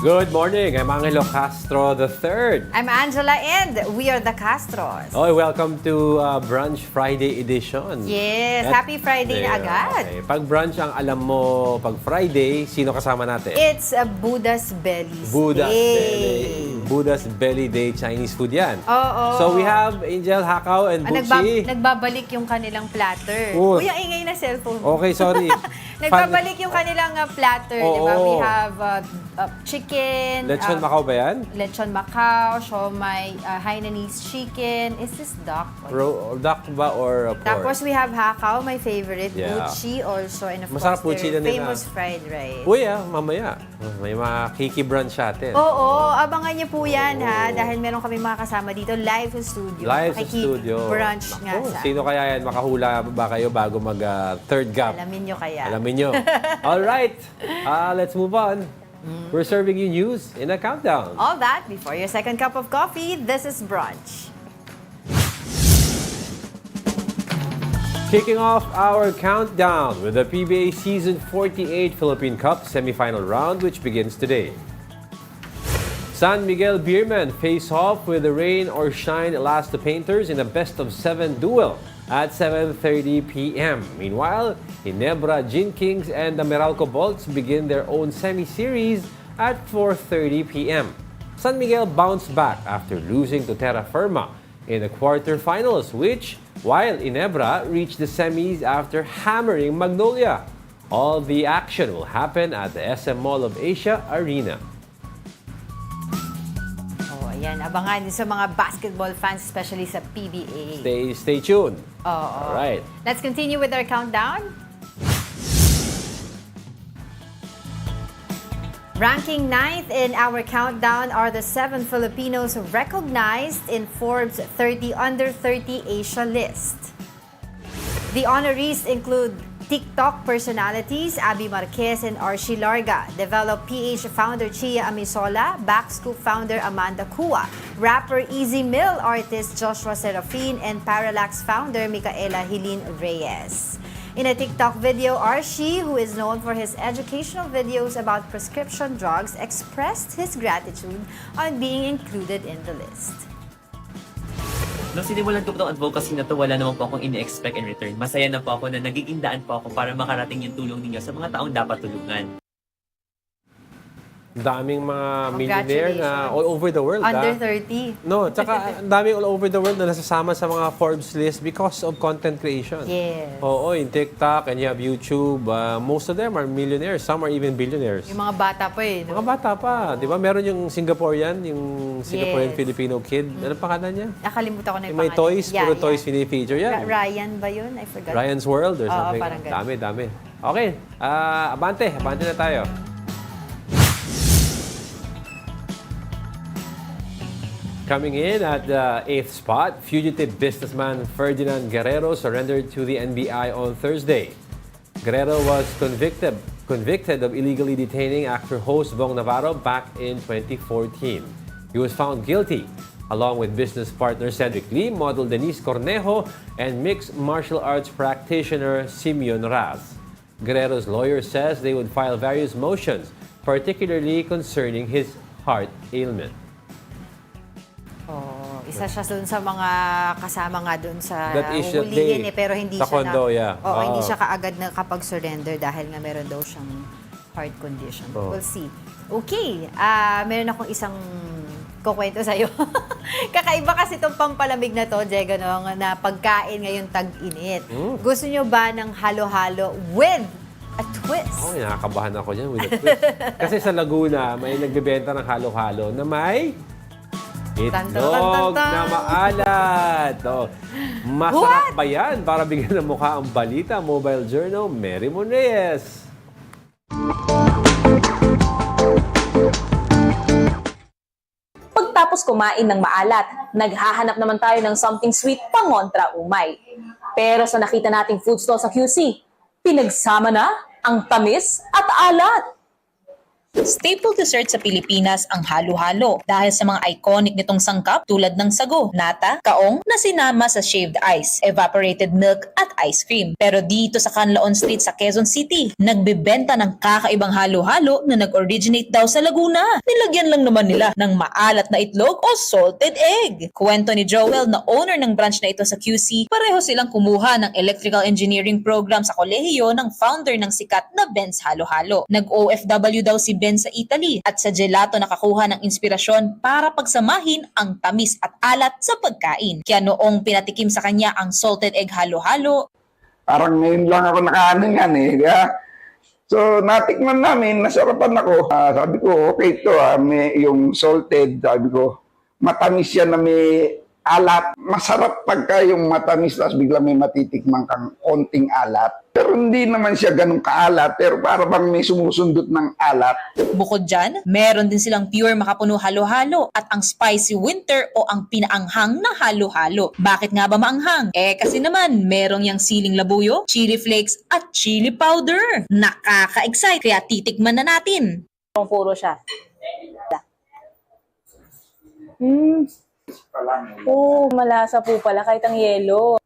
Good morning. I'm Angelo Castro III. I'm Angela and we are the Castros. Oh, welcome to Brunch Friday edition. Yes, happy Friday na agad. Okay. Pag brunch ang alam mo, pag Friday, sino kasama natin? It's a Buddha's Belly Buddha's Day. Belly. Buddha's Belly Day Chinese food yan. Oo. So we have Angel, Hakaw, and Butchie. Nagbabalik yung kanilang platter. Oh. Uy, ang ingay na cellphone. Okay, sorry. Nagbabalik yung kanilang platter, di ba? We have chicken. Lechon Macau ba yan? Lechon Macau, siomai, Hainanese chicken. Is this duck? Duck ba or pork? Tapos we have Hakaw, my favorite. Yeah. Butchie also. And of Masarap course, Butchie their na nila. famous fried rice. Uy, mamaya. May mga kiki-brunch natin. Oo, abangan niyo po yan ha. Dahil meron kami mga kasama dito live sa studio. Live sa studio. Brunch nga sa. Sino kaya yan? Makahula ba kayo bago mag third gap? Alamin niyo kaya. Alamin nyo. All right. Let's move on. We're serving you news in a countdown. All that before your second cup of coffee. This is Brunch. Kicking off our countdown with the PBA Season 48 Philippine Cup semifinal round, which begins today. San Miguel Beermen face off with the rain or shine Elasta Painters in a best-of-7 duel at 7:30 p.m. Meanwhile, Ginebra Gin Kings and the Meralco Bolts begin their own semi-series at 4:30 p.m. San Miguel bounced back after losing to Terra Firma in the quarterfinals, which, while Ginebra reached the semis after hammering Magnolia. All the action will happen at the SM Mall of Asia Arena. Ayan, abangan sa mga basketball fans, especially sa PBA. Stay tuned. All right. Let's continue with our countdown. Ranking 9th in our countdown are the 7 Filipinos recognized in Forbes 30 Under 30 Asia list. The honorees include TikTok personalities Abby Marquez and Archie Larga, Develop PH founder Chia Amisola, Backscoop founder Amanda Kua, rapper Easy Mill artist Joshua Serafin, and Parallax founder Micaela Hilin Reyes. In a TikTok video, Archie, who is known for his educational videos about prescription drugs, expressed his gratitude on being included in the list. Nung sinimulan ko po itong advocacy na to, wala naman po akong ini-expect in return. Masaya na po ako na nagiging daan po ako para makarating yung tulong ninyo sa mga taong dapat tulungan. Daming mga millionaire na all over the world. Under 30. No, tsaka daming all over the world na nasasama sa mga Forbes list because of content creation. Yes. Oo, in TikTok and you have YouTube. Most of them are millionaires. Some are even billionaires. Yung mga bata pa eh. No? Mga bata pa. Di ba? Meron yung Singaporean, yung Singaporean Yes. Filipino kid. Ano pangalan niya? Nakalimutan ko na yung May pangalan. toys, puro toys fini-feature yan. Ryan ba yun? I forgot. Ryan's World or something. parang ganun. Dami. Okay, abante na tayo. Coming in at the 8th spot, fugitive businessman Ferdinand Guerrero surrendered to the NBI on Thursday. Guerrero was convicted of illegally detaining actor host Bong Navarro back in 2014. He was found guilty, along with business partner Cedric Lee, model Denise Cornejo, and mixed martial arts practitioner Simeon Raz. Guerrero's lawyer says they would file various motions, particularly concerning his heart ailment. Oh, isa siya dun sa mga kasama nga dun sa That is that huhulihin day. pero hindi Sa siya condo, yeah. Oo, hindi siya kaagad na kapag-surrender dahil nga meron daw siyang heart condition. Oh. We'll see. Okay, meron akong isang kukwento sa'yo. Kakaiba kasi itong pampalamig na to, Diego, no, na pagkain ngayon tag-init. Gusto nyo ba ng halo-halo with a twist? Oh, nakakabahan ako dyan with a twist. Kasi sa Laguna, may nagbebenta ng halo-halo na may itlog na maalat. Oh, masarap ba yan? Para bigyan ng mukha ang balita, Mobile Journal, Mary Monreyes. Pagtapos kumain ng maalat, naghahanap naman tayo ng something sweet pangontra umay. Pero sa nakita nating food stall sa QC, pinagsama na ang tamis at alat. Staple dessert sa Pilipinas ang halo-halo dahil sa mga iconic nitong sangkap tulad ng sago, nata, kaong na sinama sa shaved ice, evaporated milk at ice cream. Pero dito sa Canlaon Street sa Quezon City, nagbebenta ng kakaibang halo-halo na nag-originate daw sa Laguna. Nilagyan lang naman nila ng maalat na itlog o salted egg. Kwento ni Joel na owner ng branch na ito sa QC, pareho silang kumuha ng electrical engineering program sa kolehiyo ng founder ng sikat na Ben's Halo-Halo. Nag-OFW daw si Ben sa Italy at sa gelato nakakuha ng inspirasyon para pagsamahin ang tamis at alat sa pagkain. Kaya noong pinatikim sa kanya ang salted egg halo-halo, parang ngayon lang ako nakaano yan eh. Kaya, so natikman namin, nasarapan ako. Sabi ko, okay ito may yung salted, sabi ko, matamis yan na may alat. Masarap pagka yung matamis, tapos bigla may matitikman kang konting alat. Pero hindi naman siya ganun kaalat, pero para bang may sumusundot ng alat. bukod dyan, meron din silang pure makapuno halo-halo at ang spicy winter o ang pinaanghang na halo-halo. Bakit nga ba maanghang? Kasi naman, merong yung siling labuyo, chili flakes at chili powder. Nakaka-excite, kaya titikman na natin. Puro siya. Malasa po pala kahit ang yelo.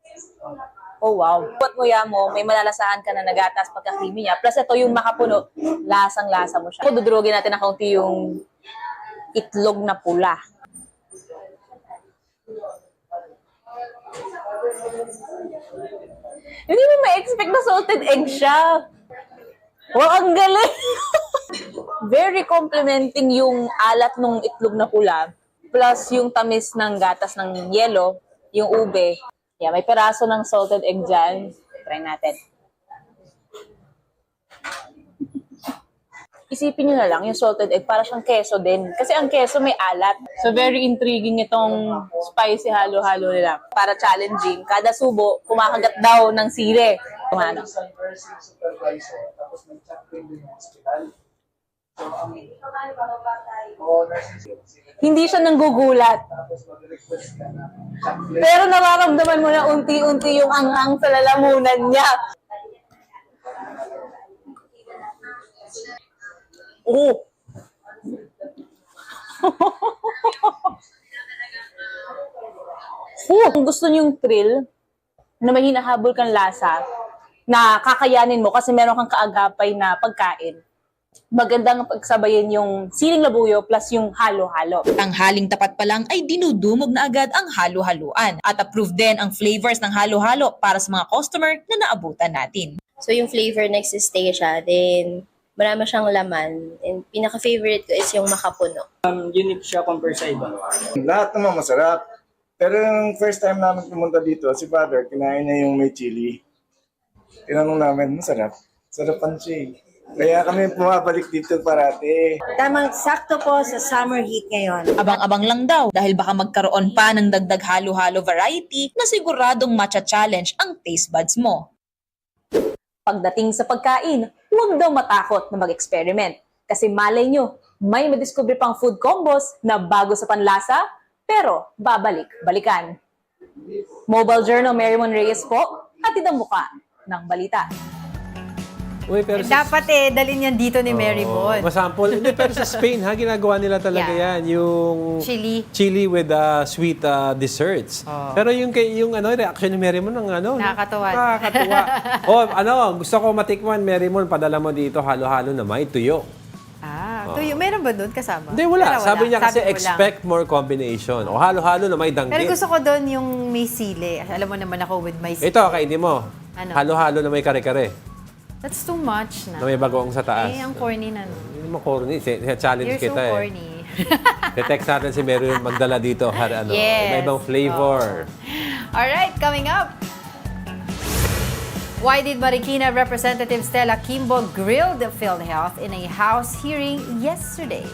Oh wow. Buat mo yan mo, may malalasahan ka na nagatas pagka-creamy niya. Plus ito yung makapuno, lasang-lasa mo siya. Dudurugin natin na kaunti yung itlog na pula. Hindi mo ma-expect na salted egg siya. Wow, ang galing! Very complimenting yung alat ng itlog na pula. Plus yung tamis ng gatas ng yelo, yung ube. Yeah, may peraso ng salted egg dyan. Try natin. Isipin nyo na lang, yung salted egg, para siyang keso din. Kasi ang keso may alat. So very intriguing itong spicy halo-halo nila. Para challenging, kada subo, kumakagat daw ng sili. Kung ano. Hindi siya nanggugulat. Pero nararamdaman mo na unti-unti yung anghang sa lalamunan niya. Oh! Kung gusto niyo yung thrill, na may hinahabol kang lasa, na kakayanin mo kasi meron kang kaagapay na pagkain, magandang pagsabayin yung siling labuyo plus yung halo-halo. Tanghaling tapat pa lang ay dinudumog na agad ang halo-haluan. At approved din ang flavors ng halo-halo para sa mga customer na naabutan natin. So yung flavor nagsi-stay siya, then marami siyang laman. And pinaka-favorite ko is yung makapuno. Unique siya compare sa iba. Lahat naman masarap. Pero yung first time namin pumunta dito, si Father, kinain niya yung may chili. Tinanong namin, masarap. Sarapan siya eh. Kaya kami pumabalik dito parati. Tamang sakto po sa summer heat ngayon. Abang-abang lang daw dahil baka magkaroon pa ng dagdag halo-halo variety na siguradong matcha-challenge ang taste buds mo. Pagdating sa pagkain, huwag daw matakot na mag-experiment. Kasi malay nyo, may madiscover pang food combos na bago sa panlasa, pero babalik-balikan. Mobile Journal Marymon Reyes po, hatid ang muka ng balita. Uy, pero Dapat dalhin yan dito ni Mary Bon. Masample. Hindi, pero sa Spain, ginagawa nila talaga yan. Yung chili with sweet desserts. Pero yung reaction ni Mary Mon ng Nakakatawa. Gusto ko matikman, Mary Mon, padala mo dito halo-halo na may tuyo. Tuyo. Meron ba doon kasama? Hindi, wala. Pero Sabi niya kasi Sabi ko expect more combination. O halo-halo na may danggit. Pero gusto ko doon yung may sili. Alam mo naman ako with my sili. Ito, kainin mo. Ano? Halo-halo na may kare-kare. That's too much na. Na may bagoong sa taas. Ang corny na. Hindi mo corny. Challenge You're kita so corny. Te-text natin si Mary magdala dito. Yes. May ibang flavor. Alright, coming up. Why did Marikina Representative Stella Kimbo grill the PhilHealth in a House hearing yesterday?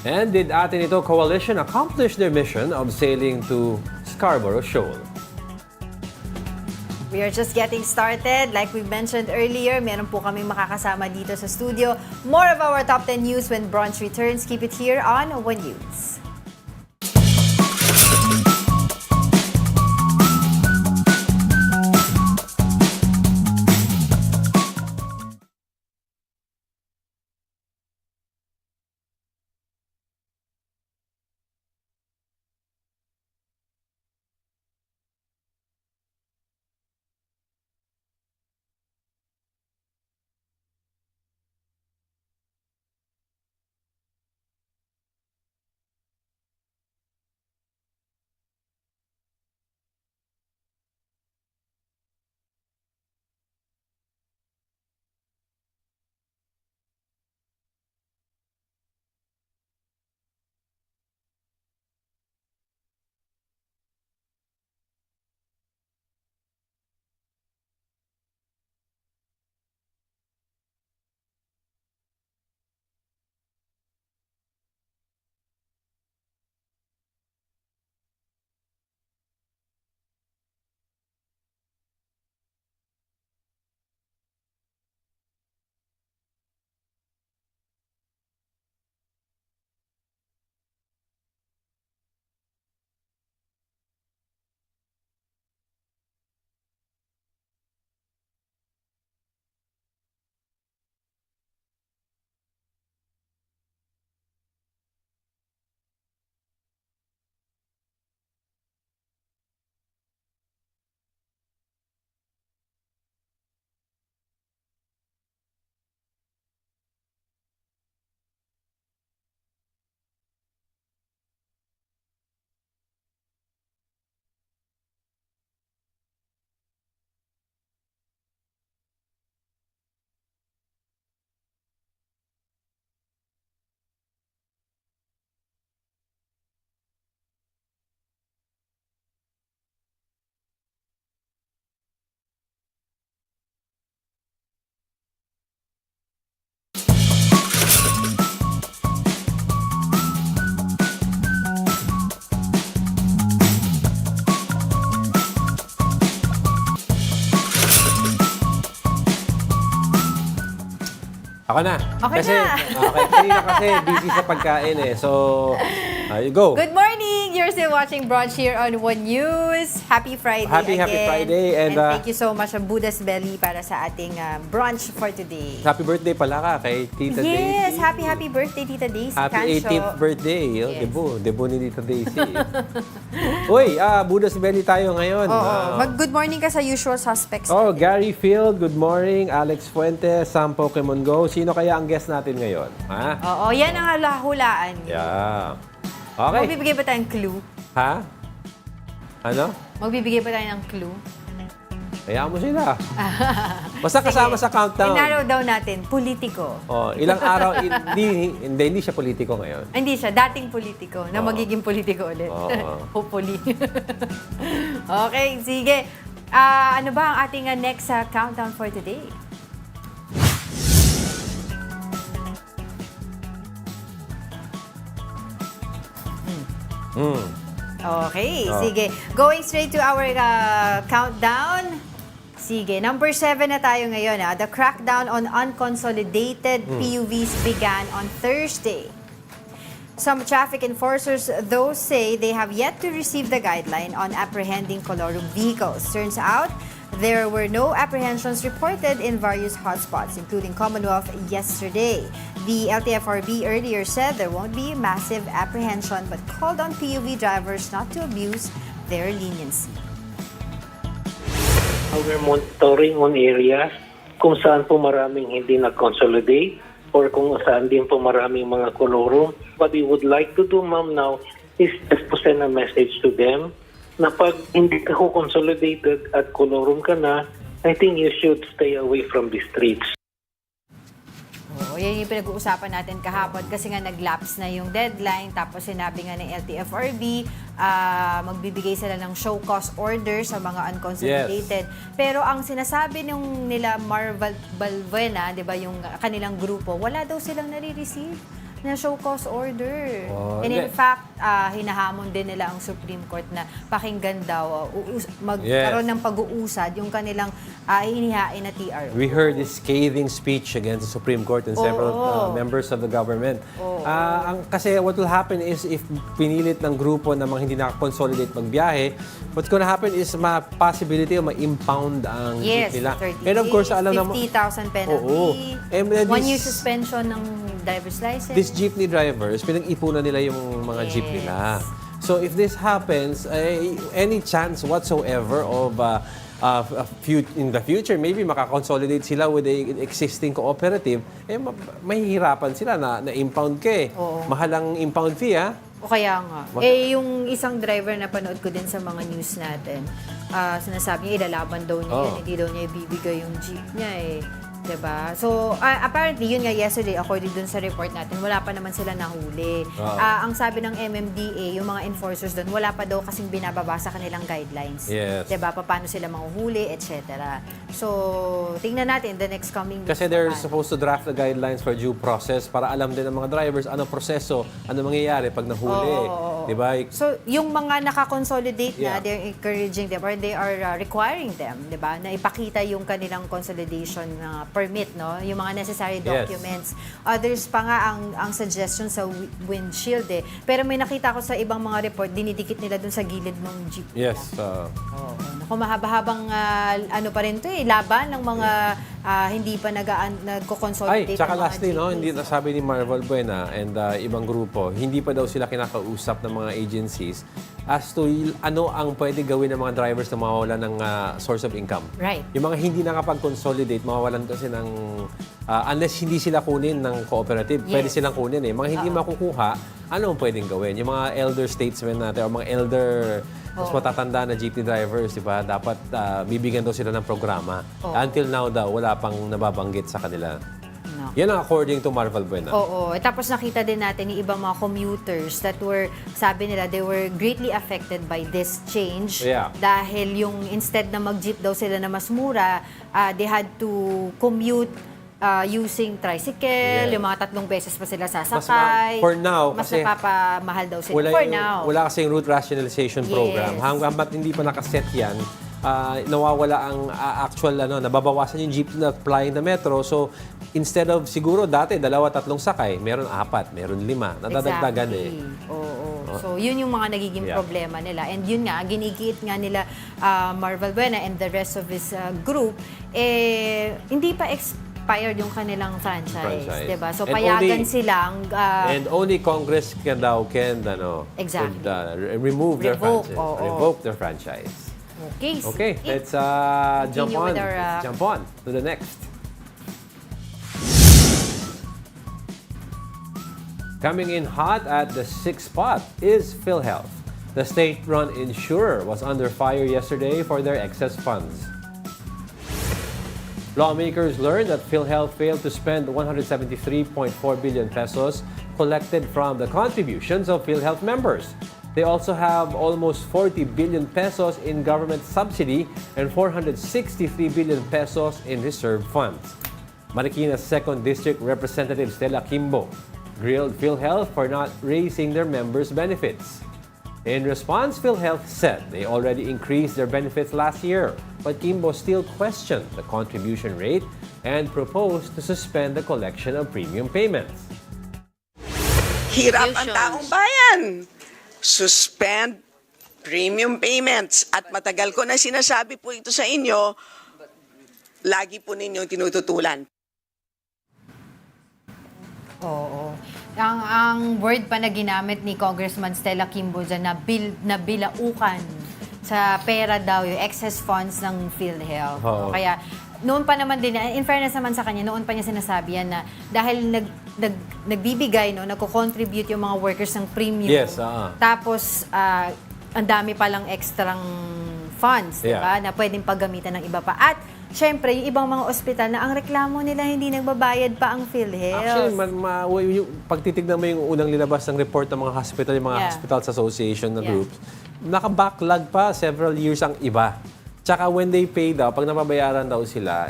And did Atenito Coalition accomplish their mission of sailing to Scarborough Shoal? We are just getting started. Like we mentioned earlier, meron po kaming makakasama dito sa studio. More of our top 10 news when Brunch returns. Keep it here on One News. Ako na. Okay kasi, na. Okay, kanina kasi busy sa pagkain eh. So, you go. Good morning! You're still watching Brunch here on One News. Happy Friday Happy again. Friday. And, thank you so much, Buddha's Belly, para sa ating brunch for today. Happy birthday pala ka kay Tita Daisy. Yes, happy birthday, Tita Daisy. Happy Cancio. 18th birthday. Oh, Yes. Debo ni Tita Daisy. Uy, Buddha's Belly tayo ngayon. Mag-good morning ka sa usual suspects. Oh, Gary Field, good morning. Alex Fuentes, Sam Pokemon Go. Sino kaya ang guest natin ngayon? Ha? Oo, yan ang hulaan. Yeah. Okay. Magbibigay ba tayong clue? Ha? Ano? Magbibigay ba tayo ng clue? Hayaan mo sila. Basta kasama sa countdown. I-narrow down natin, politiko. Oh, ilang araw, hindi siya politiko ngayon. Hindi siya, dating politiko, na magiging politiko ulit. Hopefully. Okay, sige. Ano ba ang ating next countdown for today? Okay, sige. Going straight to our countdown. Sige, number 7 na tayo ngayon. The crackdown on unconsolidated PUVs began on Thursday. Some traffic enforcers, though, say they have yet to receive the guideline on apprehending colorum vehicles. Turns out, there were no apprehensions reported in various hotspots, including Commonwealth yesterday. The LTFRB earlier said there won't be massive apprehension but called on PUV drivers not to abuse their leniency. We're monitoring on areas kung saan po maraming hindi nag-consolidate or kung saan din po maraming mga kolorum. What we would like to do, ma'am, now is just to send a message to them na pag hindi ka consolidated at kolorum ka na, I think you should stay away from the streets. Yan yung pinag-uusapan natin kahapon kasi nga nag-lapse na yung deadline. Tapos sinabi nga ng LTFRB, magbibigay sila ng show cause order sa mga unconsolidated. Yes. Pero ang sinasabi nila Marvel Balbuena, di ba, yung kanilang grupo, wala daw silang nare-receive na show cause order. And in fact, hinahamon din nila ang Supreme Court na pakinggan daw, magkaroon ng pag-uusad yung kanilang inihain na TRO. We heard this scathing speech against the Supreme Court and several members of the government. Kasi what will happen is if pinilit ng grupo na mga hindi nakakonsolidate magbiyahe, what's gonna happen is possibility of ma-impound ang jeep nila. And of course, alam naman, 50,000 penalty, 1 year suspension ng driver's license. These jeepney drivers, pinag-ipunan nila yung mga jeep nila. So if this happens, any chance whatsoever of in the future, maybe makakonsolidate sila with a existing cooperative, mahihirapan sila na impound ka eh. Mahal ang impound fee, ha? O kaya nga. Yung isang driver na panood ko din sa mga news natin, sinasabi niya, ilalaban daw niya yan, hindi daw niya ibibigay yung jeep niya eh. Diba? So, apparently, yun nga yesterday, according dun sa report natin, wala pa naman sila nahuli. Ang sabi ng MMDA, yung mga enforcers dun, wala pa daw kasing binababa sa kanilang guidelines. Yes. Diba? Paano sila mahuhuli, etc. So, tingnan natin the next coming weeks. Kasi they're supposed to draft the guidelines for due process para alam din ng mga drivers anong proseso, ano mangyayari pag nahuli. Diba? So, yung mga nakakonsolidate na, they're encouraging them or they are requiring them, diba? Na ipakita yung kanilang consolidation na permit, no? Yung mga necessary documents. Others pa nga ang suggestion sa windshield eh. Pero may nakita ko sa ibang mga report, dinidikit nila dun sa gilid ng jeep. Yes. Naku, mahaba-habang ano pa rin to eh, laban ng mga hindi pa nagko-consolidate. Tsaka lastly, no, hindi sabi ni Marvel Buena and ibang grupo, hindi pa daw sila kinakausap ng mga agencies as to ano ang pwede gawin ng mga drivers na mawawalan ng source of income. Right. Yung mga hindi nakapag-consolidate, mawawalan kasi ng unless hindi sila kunin ng cooperative, pwede silang kunin eh. Mga hindi makukuha, ano ang pwedeng gawin? Yung mga elder statesmen natin o mga elder mas matatanda na jeepney drivers, di ba? Dapat bibigyan daw sila ng programa. Until now daw, wala pang nababanggit sa kanila. No. Yan ang according to Marvel Buena. Oo. Tapos nakita din natin yung ibang mga commuters that were, sabi nila, they were greatly affected by this change. Dahil yung instead na mag-jeep daw sila na mas mura, they had to commute using tricycle, yung mga 3 beses pa sila sasakay. For now, mas kasi napapamahal daw sila for now. Wala kasing route rationalization program. Hanggang hindi pa nakaset yan, nawawala ang actual, nababawasan yung jeep na flying the metro. So, instead of siguro dati 2-3 sakay, meron 4, meron 5. Nadadagdagan Exactly. Oo. So, yun yung mga nagiging problema nila. And yun nga, ginigiit nga nila Marvel Buena and the rest of his group, hindi pa expired yung kanilang franchise. Diba? So, And payagan only- silang And only Congress can Exactly. could, remove their Revoke, franchise. oo. Revoke their franchise. Okay. Okay, let's jump Continue on. with our, Let's jump on to the next. Coming in hot at the 6th spot is PhilHealth. The state-run insurer was under fire yesterday for their excess funds. Lawmakers learned that PhilHealth failed to spend 173.4 billion pesos collected from the contributions of PhilHealth members. They also have almost 40 billion pesos in government subsidy and 463 billion pesos in reserve funds. Marikina's 2nd District Representative Stella Kimbo grilled PhilHealth for not raising their members' benefits. In response, PhilHealth said they already increased their benefits last year, but Kimbo still questioned the contribution rate and proposed to suspend the collection of premium payments. Hirap ang taong bayan. Suspend premium payments. At matagal ko na sinasabi po ito sa inyo, lagi po ninyong tinututulan. Oo. Ang word pa na ginamit ni Congressman Stella Kimbo dyan na bilaukan sa pera daw, yung excess funds ng PhilHealth. Oo. Kaya noon pa naman din, in fairness naman sa kanya, noon pa niya sinasabi yan na dahil nagbibigay, nagko-contribute yung mga workers ng premium. Yes, Tapos, ang dami palang extrang funds, Yeah. diba? Na pwedeng paggamitan ng iba pa. At, syempre, yung ibang mga ospital na ang reklamo nila hindi nagbabayad pa ang PhilHealth. Actually, pag titignan mo yung unang linabas ng report ng mga hospital, yung mga Yeah. hospitals association na Yeah. groups, naka-backlog pa several years ang iba. Tsaka when they pay daw, pag nababayaran daw sila,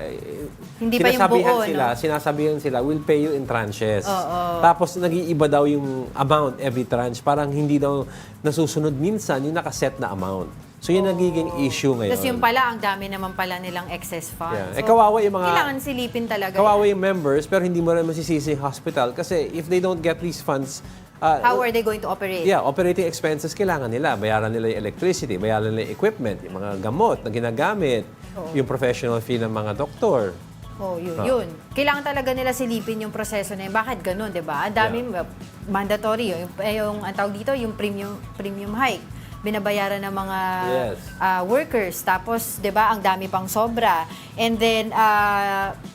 Hindi pa yung buo, sinasabihan sila, we'll pay you in tranches. Oo. Tapos nag-iiba daw yung amount every tranche. Parang hindi daw nasusunod minsan yung nakaset na amount. So yun nagiging issue ngayon. Tapos yung pala, ang dami naman pala nilang excess funds. Yeah. Kawawa yung mga... Kailangan silipin talaga. Kawawa yung members, pero hindi mo rin masisisi yung hospital. Kasi if they don't get these funds... How are they going to operate? Yeah, operating expenses kailangan nila. Bayaran nila yung electricity, bayaran nila yung equipment, yung mga gamot na ginagamit, yung professional fee ng mga doktor. Yun. Kailangan talaga nila silipin yung proseso na yun. Bakit ganun, di ba? Ang dami, mandatory. Yung ang tawag dito, yung premium hike. Binabayaran ng mga workers. Tapos, di ba, ang dami pang sobra. And then,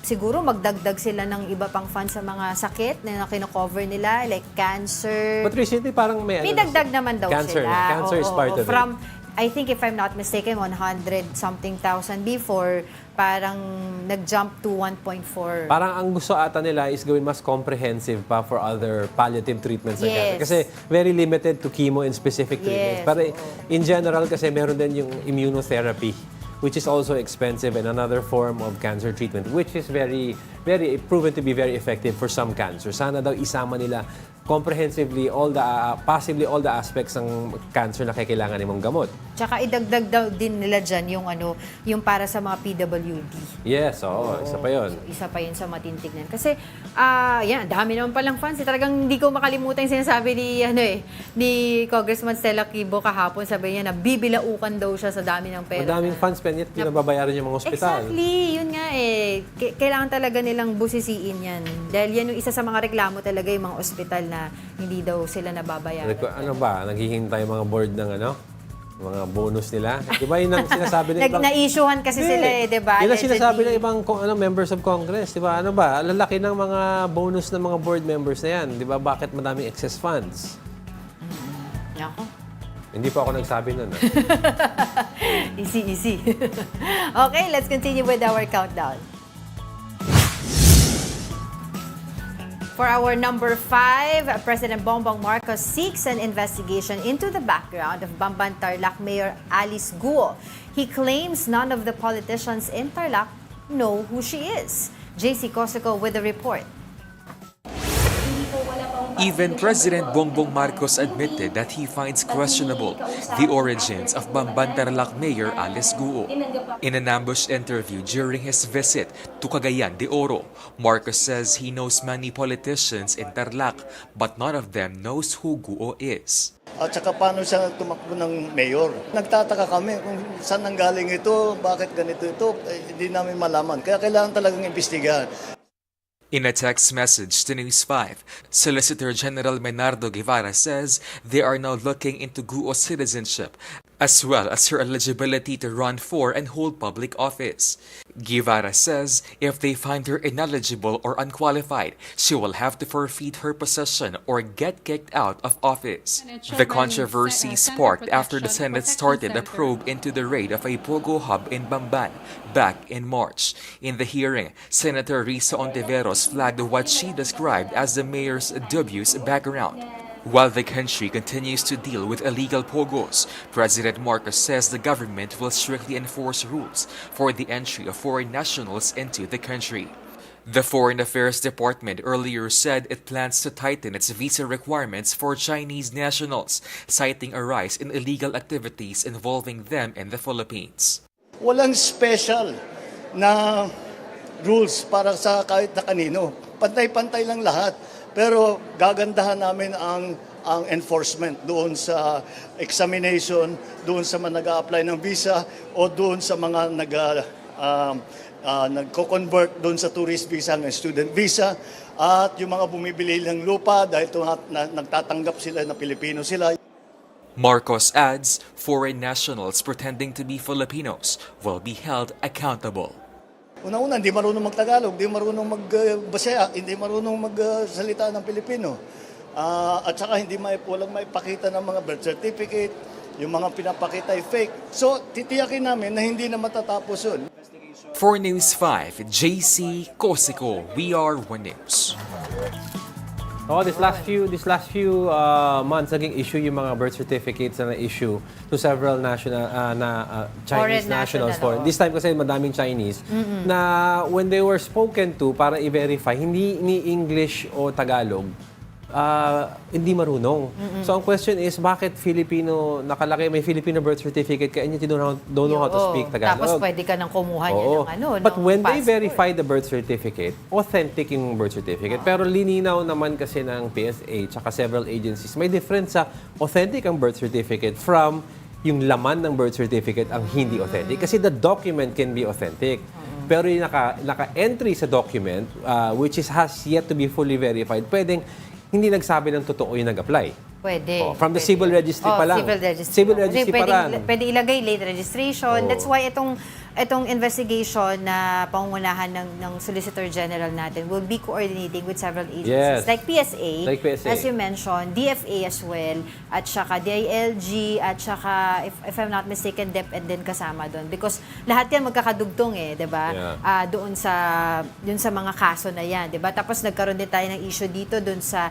siguro magdagdag sila ng iba pang funds sa mga sakit na kino-cover nila, like cancer. But recently, parang may dagdag naman daw cancer, sila. Cancer is part of it. From, I think if I'm not mistaken, 100-something thousand before, parang nag-jump to 1.4. Parang ang gusto ata nila is gawin mas comprehensive pa for other palliative treatments. Yes. Kasi very limited to chemo and specific treatments. Yes, Pero in general, kasi meron din yung immunotherapy, which is also expensive and another form of cancer treatment, which is very proven to be very effective for some cancer. Sana daw isama nila comprehensively possibly all the aspects ng cancer na kailangan nimong gamot. Tsaka idagdag daw din nila dyan yung para sa mga PWD. Yes, isa pa yun. So, isa pa yun sa matintignan. Kasi, yan, dami naman palang fans. Talagang hindi ko makalimutan yung sinasabi ni Congressman Stella Kimbo kahapon. Sabi niya na bibilaukan daw siya sa dami ng pera. Madaming funds, yet pinababayaran yung mga ospital. Exactly, yun nga kailangan talaga nilang busisiin yan. Dahil yan yung isa sa mga reklamo talaga yung mga ospital na hindi daw sila nababayaran. Ano ba? Naghihintay mga board ng mga bonus nila. Di ba yun ang sinasabi ng ibang... Na-issuehan kasi sila di ba? Yun ang sinasabi ng ibang members of Congress. Di ba? Ano ba? Lalaki ng mga bonus ng mga board members na yan. Di ba? Bakit madaming excess funds? Ako. Hindi pa ako nagsabi nun. Easy. Okay, let's continue with our countdown. For our number 5, President Bongbong Marcos seeks an investigation into the background of Bamban Tarlac Mayor Alice Guo. He claims none of the politicians in Tarlac know who she is. JC Cosico with the report. Even President Bongbong Marcos admitted that he finds questionable the origins of Bamban Mayor Alice Guo. In an ambush interview during his visit to Cagayan de Oro, Marcos says he knows many politicians in Tarlac, but none of them knows who Guo is. At saka paano siya tumakbo ng mayor. Nagtataka kami kung saan nanggaling ito, bakit ganito ito, hindi namin malaman. Kaya kailangan talagang imbestigahan. In a text message to News 5, Solicitor General Menardo Guevara says they are now looking into Guo's citizenship as well as her eligibility to run for and hold public office. Guevara says if they find her ineligible or unqualified, she will have to forfeit her possession or get kicked out of office. The controversy sparked after the Senate started a probe into the raid of a Pogo hub in Bamban back in March. In the hearing, Senator Risa Ontiveros flagged what she described as the mayor's dubious background. While the country continues to deal with illegal pogos, President Marcos says the government will strictly enforce rules for the entry of foreign nationals into the country. The Foreign Affairs Department earlier said it plans to tighten its visa requirements for Chinese nationals, citing a rise in illegal activities involving them in the Philippines. Walang special na rules para sa kahit na kanino. Pantay-pantay lang lahat. Pero gagandahan namin ang enforcement doon sa examination, doon sa mga nag-a-apply ng visa o doon sa mga nagko-convert doon sa tourist visa ng student visa at yung mga bumibili ng lupa dahil nagtatanggap sila na Pilipino sila. Marcos adds foreign nationals pretending to be Filipinos will be held accountable. Una-una, hindi marunong mag-Tagalog, hindi marunong mag-Bisaya, hindi marunong magsalita ng Pilipino. At saka walang maipakita ng mga birth certificate, yung mga pinapakita ay fake. So, titiyakin namin na hindi na matatapos yun. For News 5, JC Cosico, We Are One News. This last few months naging issue yung mga birth certificates na issue to several Chinese nationals. This time kasi madaming Chinese na when they were spoken to para i-verify, hindi ni English o Tagalog, hindi marunong. So ang question is, bakit Filipino, nakalaki, may Filipino birth certificate ka and yet you don't know how to speak Tagalog? Tapos pwede ka nang kumuha niya ng But when they passport. verify the birth certificate, authentic yung birth certificate. Pero lininaw naman kasi ng PSA tsaka several agencies, may difference sa authentic ang birth certificate from yung laman ng birth certificate ang hindi authentic. Kasi the document can be authentic. Pero yung naka-entry sa document, which has yet to be fully verified, pwedeng hindi nagsabi ng totoo yung nag-apply. Pwede. From the civil registry pa lang. Civil registry pa lang. Pwede ilagay late registration. That's why itong investigation na pangungunahan ng Solicitor General natin will be coordinating with several agencies. Yes. Like PSA, as you mentioned, DFA as well, at saka DILG, at saka, if I'm not mistaken, DepEd din kasama doon. Because lahat yan magkakadugtong di ba? Yeah. Doon sa mga kaso na yan, di ba? Tapos nagkaroon din tayo ng issue dito doon sa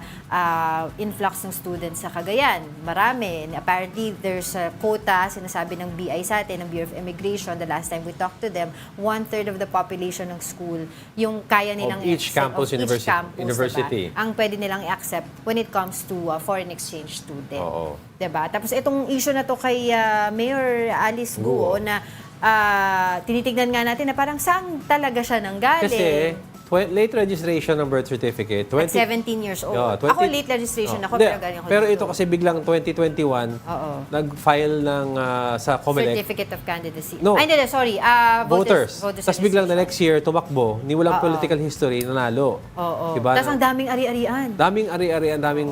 influx ng students sa Cagayan. Marami. And apparently, there's a quota, sinasabi ng BI sa atin, ng Bureau of Immigration, the last time we talked to them, 1/3 of the population ng school, yung kaya nilang each campus university, diba? Ang pwede nilang i-accept when it comes to foreign exchange student. Oo. Diba? Tapos itong issue na to kay Mayor Alice Guo na tinitignan nga natin na parang saan talaga siya nanggaling. Kasi late registration ng birth certificate. At 17 years old. Ako late registration ako, pero galing ako Pero dito. ito kasi biglang 2021, nag-file ng sa COMELEC. Certificate of Candidacy. No. Ay, hindi, sorry. Voters. Tapos biglang the next year, tumakbo. Ni walang political history, nanalo. Diba? Tapos ang daming ari-arian. Daming ari-arian, daming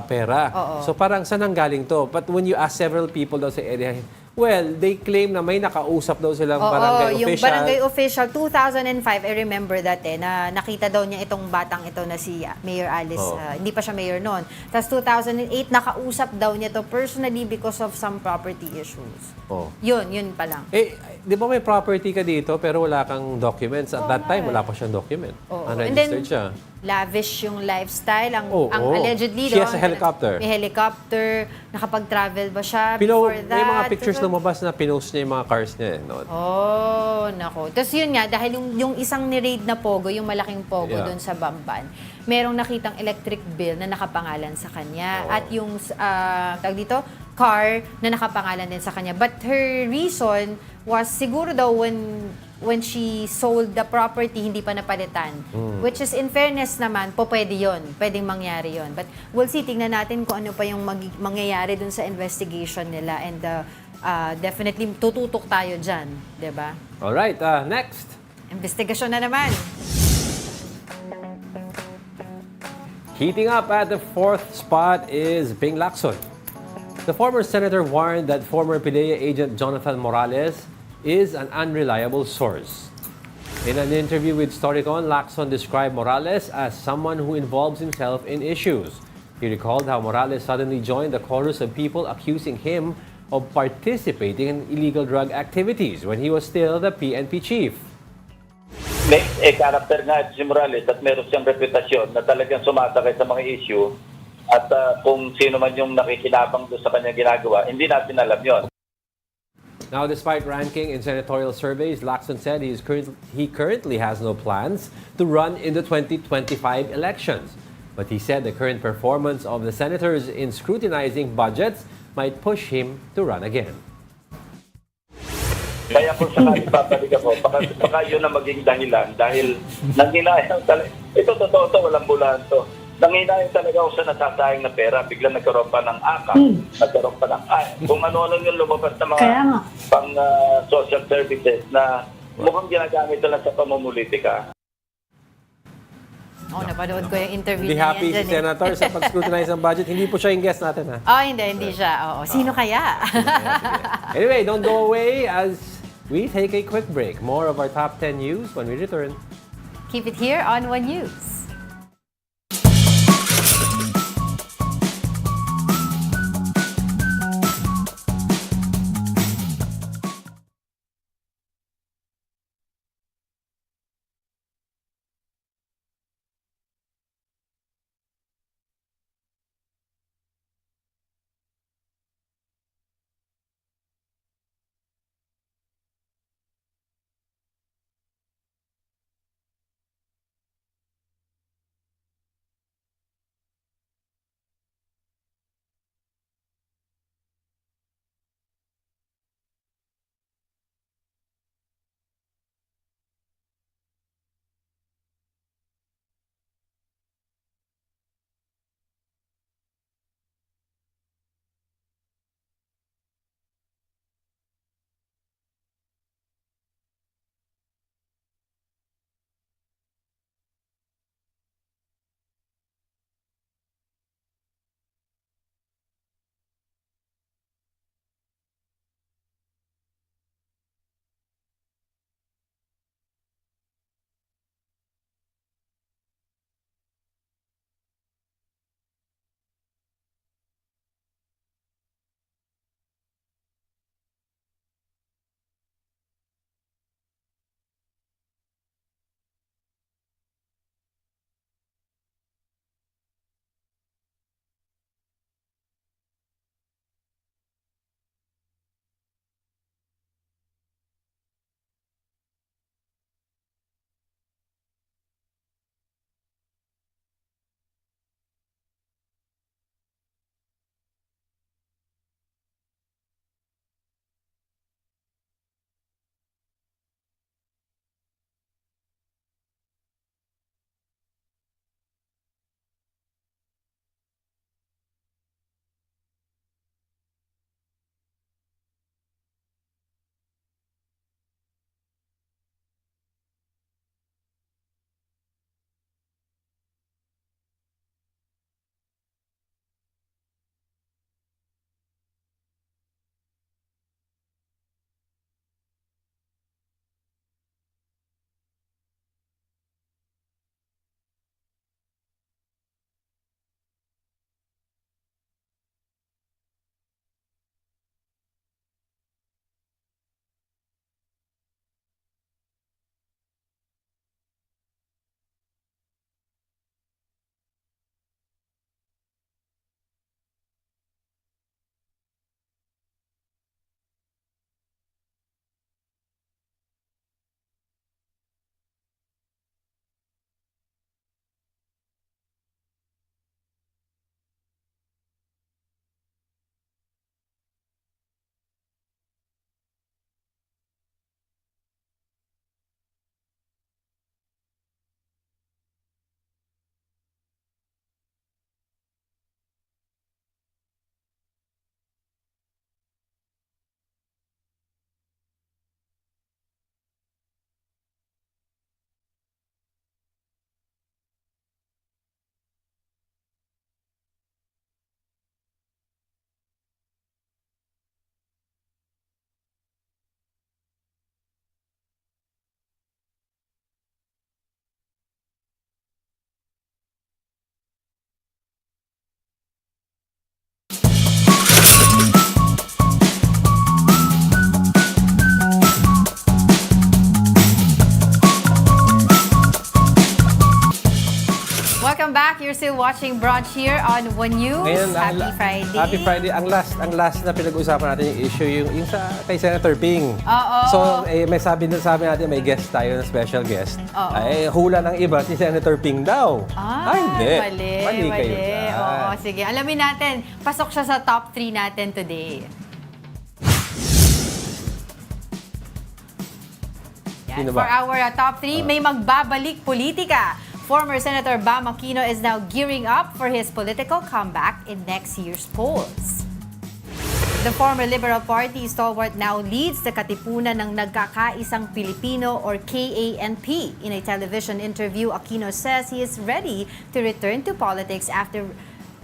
pera. So parang saan ang galing to? But when you ask several people daw sa area, well, they claim na may nakausap daw silang barangay official. Yung barangay official, 2005, I remember that na nakita daw niya itong batang ito na si Mayor Alice. Hindi pa siya mayor noon. Tapos 2008, nakausap daw niya to personally because of some property issues. Yun pa lang. Di ba may property ka dito pero wala kang documents? At that time, wala pa siyang document. Unregistered siya. lavish yung lifestyle. Ang Oo. allegedly She has a helicopter. May helicopter. Nakapag-travel ba siya Pino, before that? may mga pictures lumabas na pinost niya yung mga cars niya noon. Oh, nako. Tapos yun nga, dahil yung isang ni-raid na Pogo, yung malaking Pogo doon sa Bamban, merong nakitang electric bill na nakapangalan sa kanya. At yung, tawag dito, car na nakapangalan din sa kanya. But her reason was siguro daw when she sold the property, hindi pa napalitan. Which is, in fairness naman, pwede yun. Pwedeng mangyari yun. But we'll see, tingnan natin kung ano pa yung mangyayari dun sa investigation nila. And definitely, tututok tayo dyan. Diba? Alright, next. Investigasyon na naman. Heating up at the 4th spot is Ping Lacson. The former senator warned that former PIDEA agent Jonathan Morales is an unreliable source. In an interview with Storycon, Lacson described Morales as someone who involves himself in issues. He recalled how Morales suddenly joined the chorus of people accusing him of participating in illegal drug activities when he was still the PNP chief. May character nga si Morales at meron siyang reputasyon na talagang sumasakay sa mga issue at kung sino man yung nakikinabang doon sa kanyang ginagawa, hindi natin alam yon. Now, despite ranking in senatorial surveys, Lacson said he currently has no plans to run in the 2025 elections. But he said the current performance of the senators in scrutinizing budgets might push him to run again. Kaya kung sakali babalik ako, baka yun ang maging dahilan dahil nanginayang talaga. Ito totoo to, walang bulan to. Nanginayang talaga ako sa nasasayang na pera, biglang nagkaroon pa ng akap, nagkaroon pa ng kung ano-ano yung lumabas na mga pang social services na mukhang ginagamit lang sa pamumulitika. Napanood ko yung interview Be niya happy si Senator sa pag-scrutinize ng budget. Hindi po siya yung guest natin, ha? Hindi siya. Sino kaya? Anyway, don't go away as we take a quick break. More of our top 10 news when we return. Keep it here on One News. You're still watching Brunch here on One News. Ngayon, Happy Friday. Happy Friday. Ang last na pinag-usapan natin yung issue, yung sa kay Senator Ping. Oo. So, may sabi natin, may guest tayo, na special guest. Oo. Hula ng iba, si Senator Ping daw. Hindi. Mali kayo. Oo, sige. Alamin natin, pasok siya sa top 3 natin today. Sino For ba? our top 3, may magbabalik politika. Former Senator Bam Aquino is now gearing up for his political comeback in next year's polls. The former Liberal Party stalwart now leads the Katipunan ng Nagkakaisang Pilipino or KANP. In a television interview, Aquino says he is ready to return to politics after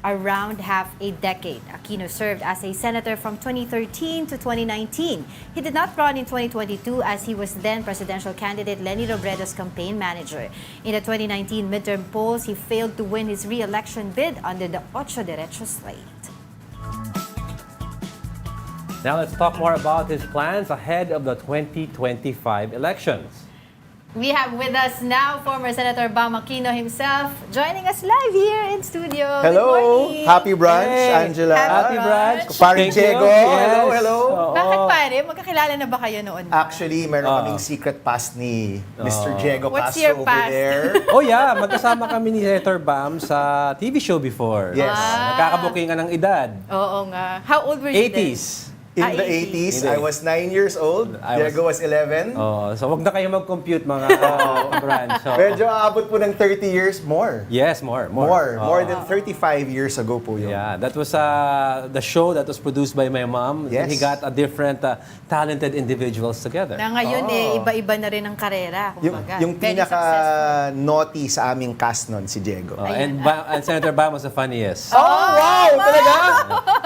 around half a decade. Aquino served as a senator from 2013 to 2019. He did not run in 2022 as he was then presidential candidate Leni Robredo's campaign manager. In the 2019 midterm polls, he failed to win his re-election bid under the Ocho Derechos slate. Now let's talk more about his plans ahead of the 2025 elections. We have with us now former Senator Bam Aquino himself joining us live here in studio. Hello! Good morning. Happy brunch, Hey, Angela. Happy brunch. Pare Thank you. Diego. Yes. Hello. Bakit pare? Magkakilala na ba kayo noon? Actually, meron kaming secret past ni Mr. Diego What's Castro your over past? there. Oh yeah, magkasama kami ni Senator Bam sa TV show before. Yes. Nagkakabukingan ng edad. Oo nga. How old were you then? 80s. In the 80s, Hindi. I was 9 years old. Diego was 11. Oh, so wag na kayo mag-compute mga branch. So, Medyo aabot po ng 30 years more. yes, more. More than 35 years ago po yun. Yeah, that was the show that was produced by my mom. Yes. And he got a different talented individuals together. Na ngayon iba-iba na rin ang karera. Kumbaga. Yung Very successful. pinaka-naughty sa aming cast nun, si Diego. And Senator Bam was the funniest. Oh, wow! Talaga?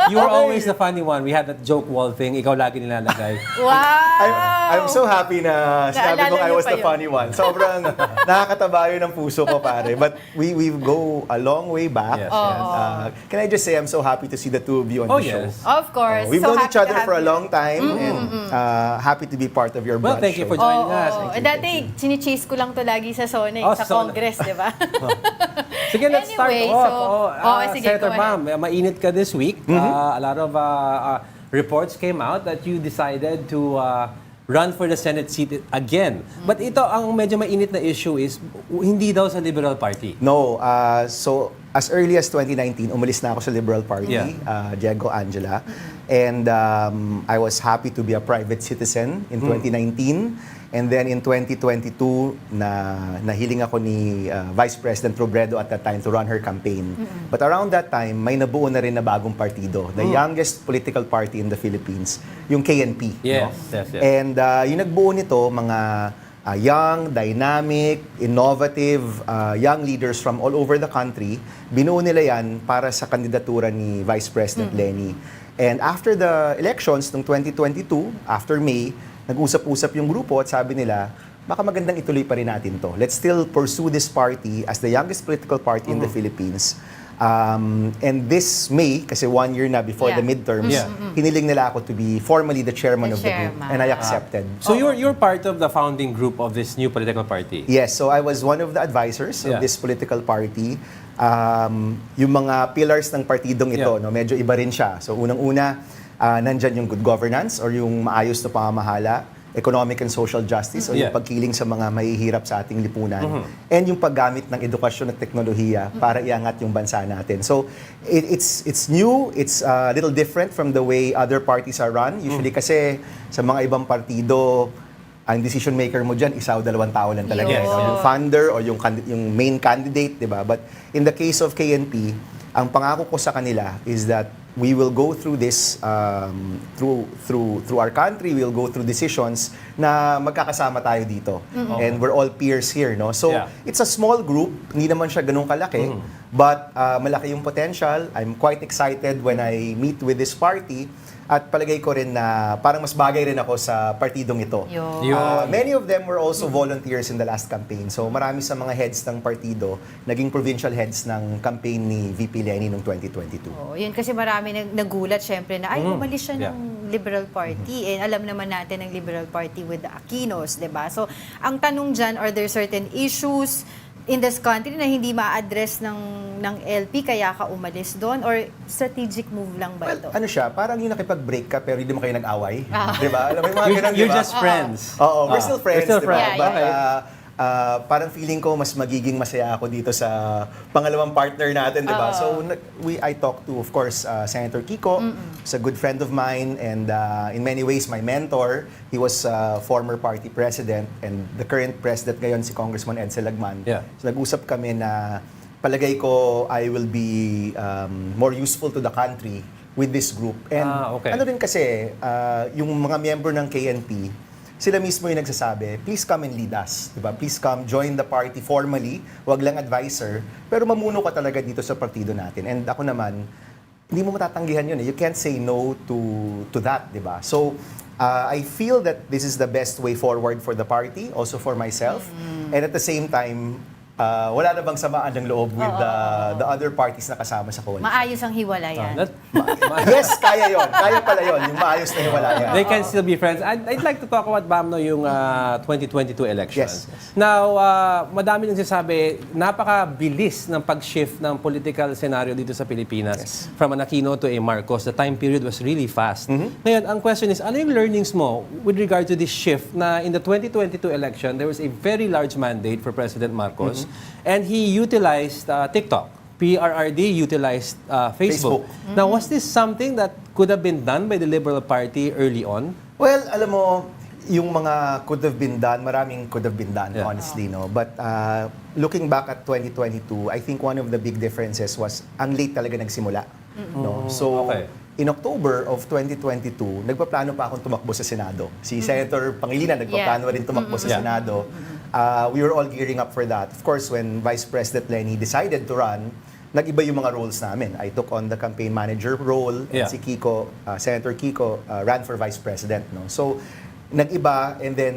You were always the funny one. We had that joke wall thing. Ikaw lagi nilalagay. Wow! I'm so happy na sinabi Naalala ko I niyo was pa the yun. funny one. Sobrang nakakataba yun ng puso ko, pare. But we go a long way back. Yes, And, can I just say I'm so happy to see the two of you on Oh, the show. yes. Of course. We've So known happy each other to have for a you. long time and happy to be part of your Well, brunch thank you show. for joining us. Dati, chine-chase ko lang to lagi sa Sona, Oh, sa Sona. Congress, di ba? Sige, let's start Anyway, off. sige, Senator go ahead. Bam, mainit ka this week. A lot of reports came out that you decided to run for the Senate seat again. But ito, ang medyo mainit na issue is, hindi daw sa Liberal Party. No, so as early as 2019, umalis na ako sa Liberal Party, Yeah. Diego, Angela. And I was happy to be a private citizen in 2019. And then in 2022, nahiling ako ni Vice President Robredo at that time to run her campaign. But around that time, may nabuo na rin na bagong partido. The youngest political party in the Philippines, yung KNP. Yes, no? yes. And yung nagbuo nito, mga young, dynamic, innovative, young leaders from all over the country. Binuo nila yan para sa kandidatura ni Vice President Leni. And after the elections ng 2022, after May, nag-usap-usap yung grupo at sabi nila, baka magandang ituloy pa rin natin to. Let's still pursue this party as the youngest political party in the Philippines. And this May, kasi 1 year na before the midterms, hiniling nila ako to be formally the chairman of the group. And I accepted. So you're part of the founding group of this new political party? Yes, so I was one of the advisors of this political party. Yung mga pillars ng partidong ito, no, medyo iba rin siya. So unang-una, nandyan yung good governance or yung maayos na pamamahala, economic and social justice o yung pagkiling sa mga mahihirap sa ating lipunan, and yung paggamit ng edukasyon at teknolohiya para iangat yung bansa natin. So it's new, it's a little different from the way other parties are run. Usually kasi sa mga ibang partido, ang decision maker mo dyan, isa o dalawang tao lang talaga. Yes. Yung founder o yung main candidate, di ba? But in the case of KNP, ang pangako ko sa kanila is that we will go through this through our country. We'll go through decisions na magkakasama tayo dito. And we're all peers here, no? So it's a small group, hindi naman siya ganun kalaki, but malaki yung potential. I'm quite excited when I meet with this party. At palagay ko rin na parang mas bagay rin ako sa partidong ito. Many of them were also volunteers in the last campaign. So marami sa mga heads ng partido naging provincial heads ng campaign ni VP Leni noong 2022. Yun kasi marami nagulat syempre na umalis siya ng Liberal Party. And alam naman natin ang Liberal Party with the Aquinos, 'di ba? So ang tanong diyan, are there certain issues in this country na hindi ma-address ng LP kaya ka umalis doon, or strategic move lang ba ito? Ano siya, parang yung nakipag-break ka pero hindi mo kayo nag-away. Di ba? Alam mo yung mga ganun, You're di ba? just friends. Oo, we're still friends, We're still di ba? friends. But, Okay. parang feeling ko mas magiging masaya ako dito sa pangalawang partner natin, di ba? So, I talked to, of course, Senator Kiko. He's a good friend of mine and in many ways, my mentor. He was former party president and the current president ngayon, si Congressman Edsel Lagman. Yeah. So, nag-usap kami na palagay ko I will be more useful to the country with this group. And okay. ano rin kasi, yung mga member ng KNP, sila mismo yung nagsasabi, please come and lead us. Diba? Please come, join the party formally, wag lang advisor, pero mamuno ka talaga dito sa partido natin. And ako naman, hindi mo matatanggihan yun. You can't say no to that, diba? So, I feel that this is the best way forward for the party, also for myself. And at the same time, wala na bang samaan ng loob with the other parties na kasama sa coalition. Maayos ang hiwalayan. Yes, kaya yon. Kaya pala yon. Yung maayos na hiwalayan. They can still be friends. I'd like to talk about, Bam, no, yung 2022 election. Yes. Now, madami nagsasabi, napakabilis ng pag-shift ng political scenario dito sa Pilipinas. From an Aquino to a Marcos, the time period was really fast. Ngayon, ang question is, ano yung learnings mo with regard to this shift na in the 2022 election, there was a very large mandate for President Marcos and he utilized TikTok. PRRD utilized Facebook. Now, was this something that could have been done by the Liberal Party early on? Well, alam mo, yung mga could have been done, maraming could have been done, honestly, no? But looking back at 2022, I think one of the big differences was ang late talaga nagsimula. No? So, in October of 2022, nagpaplano pa akong tumakbo sa Senado. Si Senator Pangilinan nagpaplano rin tumakbo sa Senado. We were all gearing up for that. Of course, when Vice President Lenny decided to run, nag-iba yung mga roles namin. I took on the campaign manager role, and si Kiko, Senator Kiko, ran for Vice President. No? So, nag-iba, and then,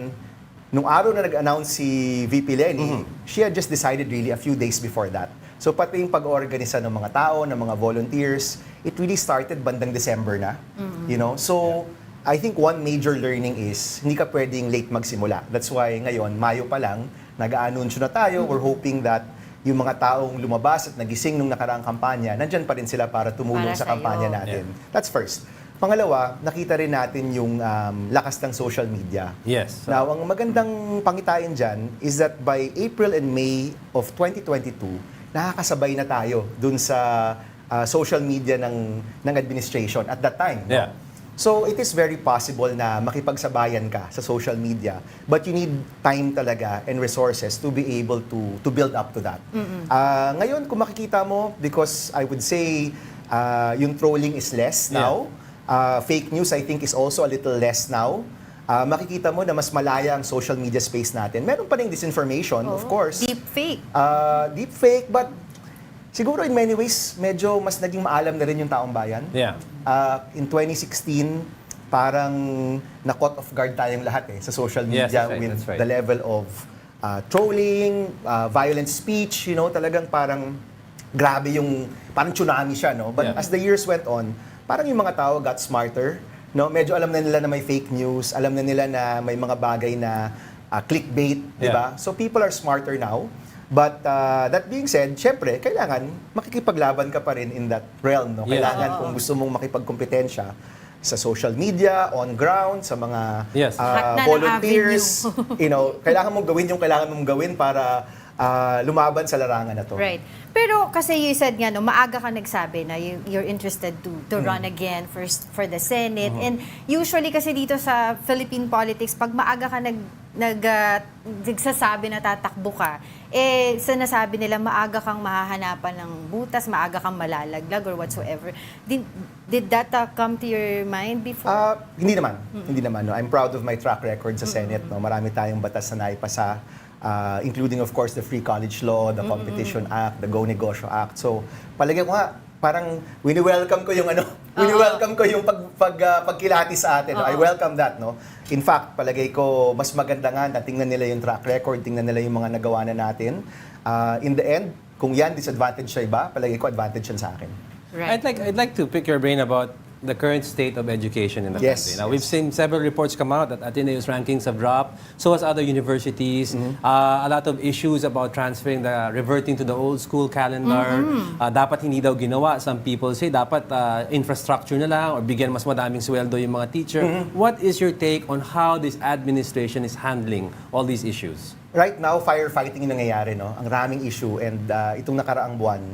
nung araw na nag-announce si VP Lenny, she had just decided really a few days before that. So, pati yung pag-organisa ng mga tao, ng mga volunteers, it really started bandang December na. You know? So, I think one major learning is, hindi ka pwedeng late magsimula. That's why ngayon, Mayo pa lang, nag-aanunsyo na tayo. We're hoping that yung mga taong lumabas at nagising nung nakaraang kampanya, nandyan pa rin sila para tumulong sa kampanya natin. That's first. Pangalawa, nakita rin natin yung lakas ng social media. Yes. Now, ang magandang pangitain dyan is that by April and May of 2022, nakakasabay na tayo dun sa social media ng administration at that time. Yeah. So, it is very possible na makipagsabayan ka sa social media, but you need time talaga and resources to be able to build up to that. Ngayon, kung makikita mo, because I would say yung trolling is less now, fake news I think is also a little less now. Makikita mo na mas malaya ang social media space natin. Meron pa rin disinformation, of course. Deepfake. Deepfake, but siguro in many ways, medyo mas naging maalam na rin yung taong bayan. Yeah. In 2016, parang na-caught off guard tayong lahat sa social media with the level of trolling, violent speech, you know, talagang parang grabe yung, parang tsunami siya, no? But as the years went on, parang yung mga tao got smarter, no? Medyo alam na nila na may fake news, alam na nila na may mga bagay na clickbait, di ba? So people are smarter now. But that being said, syempre, kailangan makikipaglaban ka pa rin in that realm. No? Kailangan kung gusto mong makipagkompetensya sa social media, on ground, sa mga volunteers, you know, kailangan mong gawin yung kailangan mong gawin para lumaban sa larangan na to. Right. Pero kasi you said nga, no, maaga ka nagsabi na you're interested to run again for the Senate. And usually kasi dito sa Philippine politics, pag maaga ka nagsasabi na tatakbo ka, sinasabi nila maaga kang mahahanapan ng butas, maaga kang malalaglag or whatsoever. Did that come to your mind before? Hindi naman. Hindi naman. No? I'm proud of my track record sa Senate. No? Marami tayong batas na naipasa. Including of course the Free College Law, the Competition Act, the Go Negosyo Act. So, palagay ko nga, parang wini-welcome ko yung wini-welcome ko yung pagkilati sa atin. No? I welcome that, no? In fact, palagay ko mas maganda nga na tingnan nila yung track record, tingnan nila yung mga nagawa na natin. In the end, kung yan disadvantage sa iba, palagay ko advantage yan sa akin. Right. I'd like to pick your brain about the current state of education in the Yes, country. Now, we've seen several reports come out that Ateneo's rankings have dropped, so has other universities. A lot of issues about reverting to the old school calendar. Dapat hindi daw ginawa. Some people say dapat infrastructure na lang or bigyan mas madaming sweldo yung mga teacher. What is your take on how this administration is handling all these issues? Right now, firefighting yung nangyayari, no? Ang raming issue and itong nakaraang buwan,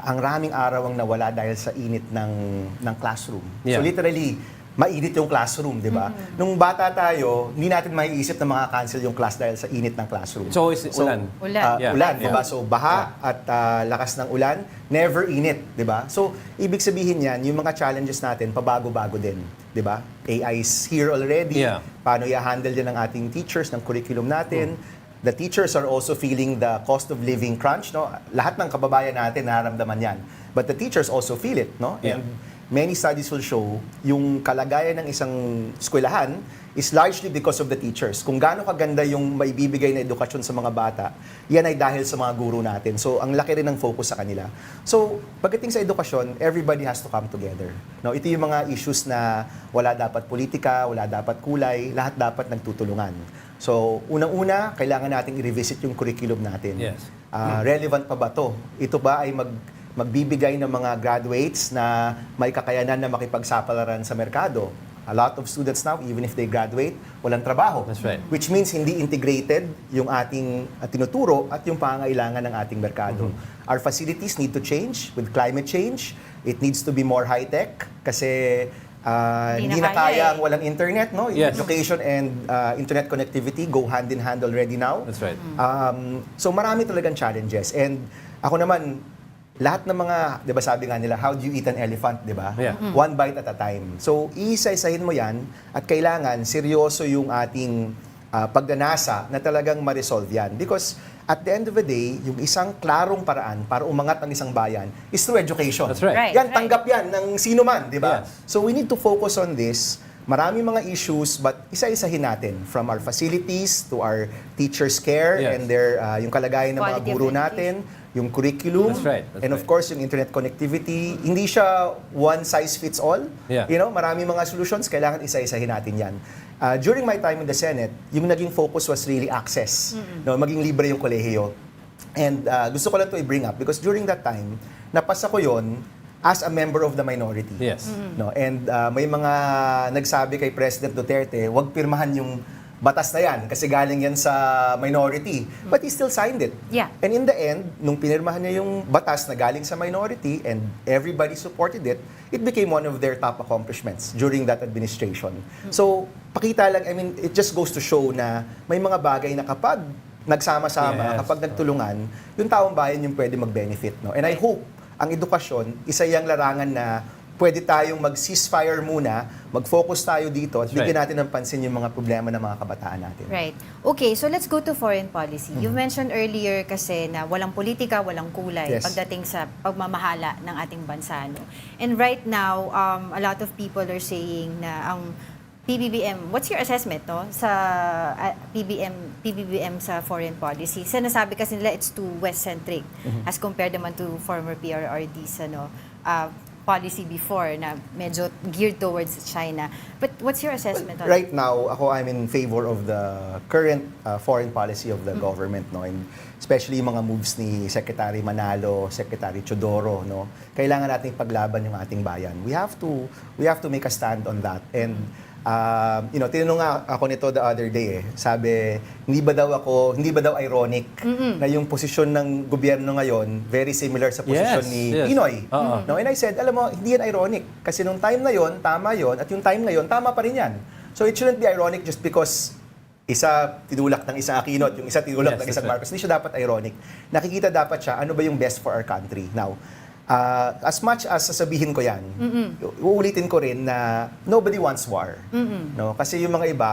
ang raming araw ang nawala dahil sa init ng classroom. Yeah. So literally, mainit yung classroom, di ba? Nung bata tayo, hindi natin maiisip na makakancel yung class dahil sa init ng classroom. So, ulan. Ulan, di ba? So, baha at lakas ng ulan, never init, di ba? So, ibig sabihin yan, yung mga challenges natin, pabago-bago din, di ba? AI is here already. Yeah. Paano i-handle yan ng ating teachers, ng curriculum natin. The teachers are also feeling the cost of living crunch, no? Lahat ng kababayan natin nararamdaman yan. But the teachers also feel it, no? Yeah. And many studies will show yung kalagayan ng isang eskwelahan is largely because of the teachers. Kung gaano kaganda yung maibibigay na edukasyon sa mga bata, yan ay dahil sa mga guro natin. So, ang laki rin ng focus sa kanila. So, pagdating sa edukasyon, everybody has to come together. No, ito yung mga issues na wala dapat politika, wala dapat kulay, lahat dapat nagtutulungan. So, unang-una, kailangan nating i-revisit yung curriculum natin. Yes. Relevant pa ba to? Ito ba ay magbibigay ng mga graduates na may kakayanan na makipagsapalaran sa merkado? A lot of students now, even if they graduate, walang trabaho. That's right. Which means hindi integrated yung ating tinuturo at yung pangangailangan ng ating merkado. Our facilities need to change with climate change. It needs to be more high-tech kasi hindi na kaya ang walang internet, no? Yes. Education and internet connectivity go hand in hand already now. That's right. So marami talagang challenges. And ako naman, lahat ng mga, di ba sabi nga nila, how do you eat an elephant, di ba? Yeah. One bite at a time. So iisa-isahin mo yan at kailangan seryoso yung ating pagdanasa na talagang ma-resolve yan. Because at the end of the day, yung isang klarong paraan para umangat ang isang bayan is through education. That's right. Yan, tanggap yan ng sino man, di ba? Yes. So we need to focus on this. Marami mga issues, but isa-isahin natin from our facilities to our teachers' care Yes. and their yung kalagayan ng mga Quality of guro education. natin, yung curriculum, That's right. That's and of right. course yung internet connectivity. Hindi siya one size fits all. Yeah. You know, marami mga solutions, kailangan isa-isahin natin yan. During my time in the Senate, yung naging focus was really access. No, maging libre yung kolehiyo. And gusto ko lang to i-bring up because during that time, napasa ko yon as a member of the minority. Yes. No, and may mga nagsabi kay President Duterte, wag pirmahan yung batas na yan kasi galing yan sa minority. But he still signed it. Yeah. And in the end, nung pinirmahan niya yung batas na galing sa minority and everybody supported it, it became one of their top accomplishments during that administration. So, pakita lang, I mean, it just goes to show na may mga bagay na kapag nagsama-sama, Yes. kapag nagtulungan, yung taong bayan yung pwede mag-benefit. No? And I hope ang edukasyon, isa yung larangan na pwede tayong mag-ceasefire muna, mag-focus tayo dito at bigyan natin ng pansin yung mga problema ng mga kabataan natin. Right. Okay, so let's go to foreign policy. You mentioned earlier kasi na walang politika, walang kulay Yes. pagdating sa pagmamahala ng ating bansa. No? And right now, a lot of people are saying na ang PBBM, what's your assessment no sa PBBM sa foreign policy? Sinasabi kasi nila it's too West-centric as compared naman to former PRRD's policy before na medyo geared towards China. But what's your assessment on Right now, I'm in favor of the current foreign policy of the government, no? And especially yung mga moves ni Secretary Manalo, Secretary Chodoro, no? Kailangan nating paglaban yung ating bayan. We have to make a stand on that. And tinanong nga ako nito the other day Sabi, hindi ba daw ironic na yung posisyon ng gobyerno ngayon very similar sa posisyon ni Pinoy? No, and I said, alam mo, hindi yan ironic. Kasi nung time na yon, tama yon, at yung time ngayon, tama pa rin yan. So it shouldn't be ironic just because isa tinulak ng isang Aquino at yung isa tinulak ng isang Marcos. Hindi siya dapat ironic. Nakikita dapat siya, ano ba yung best for our country? Now, as much as sasabihin ko yan, uulitin ko rin na nobody wants war. No? Kasi yung mga iba,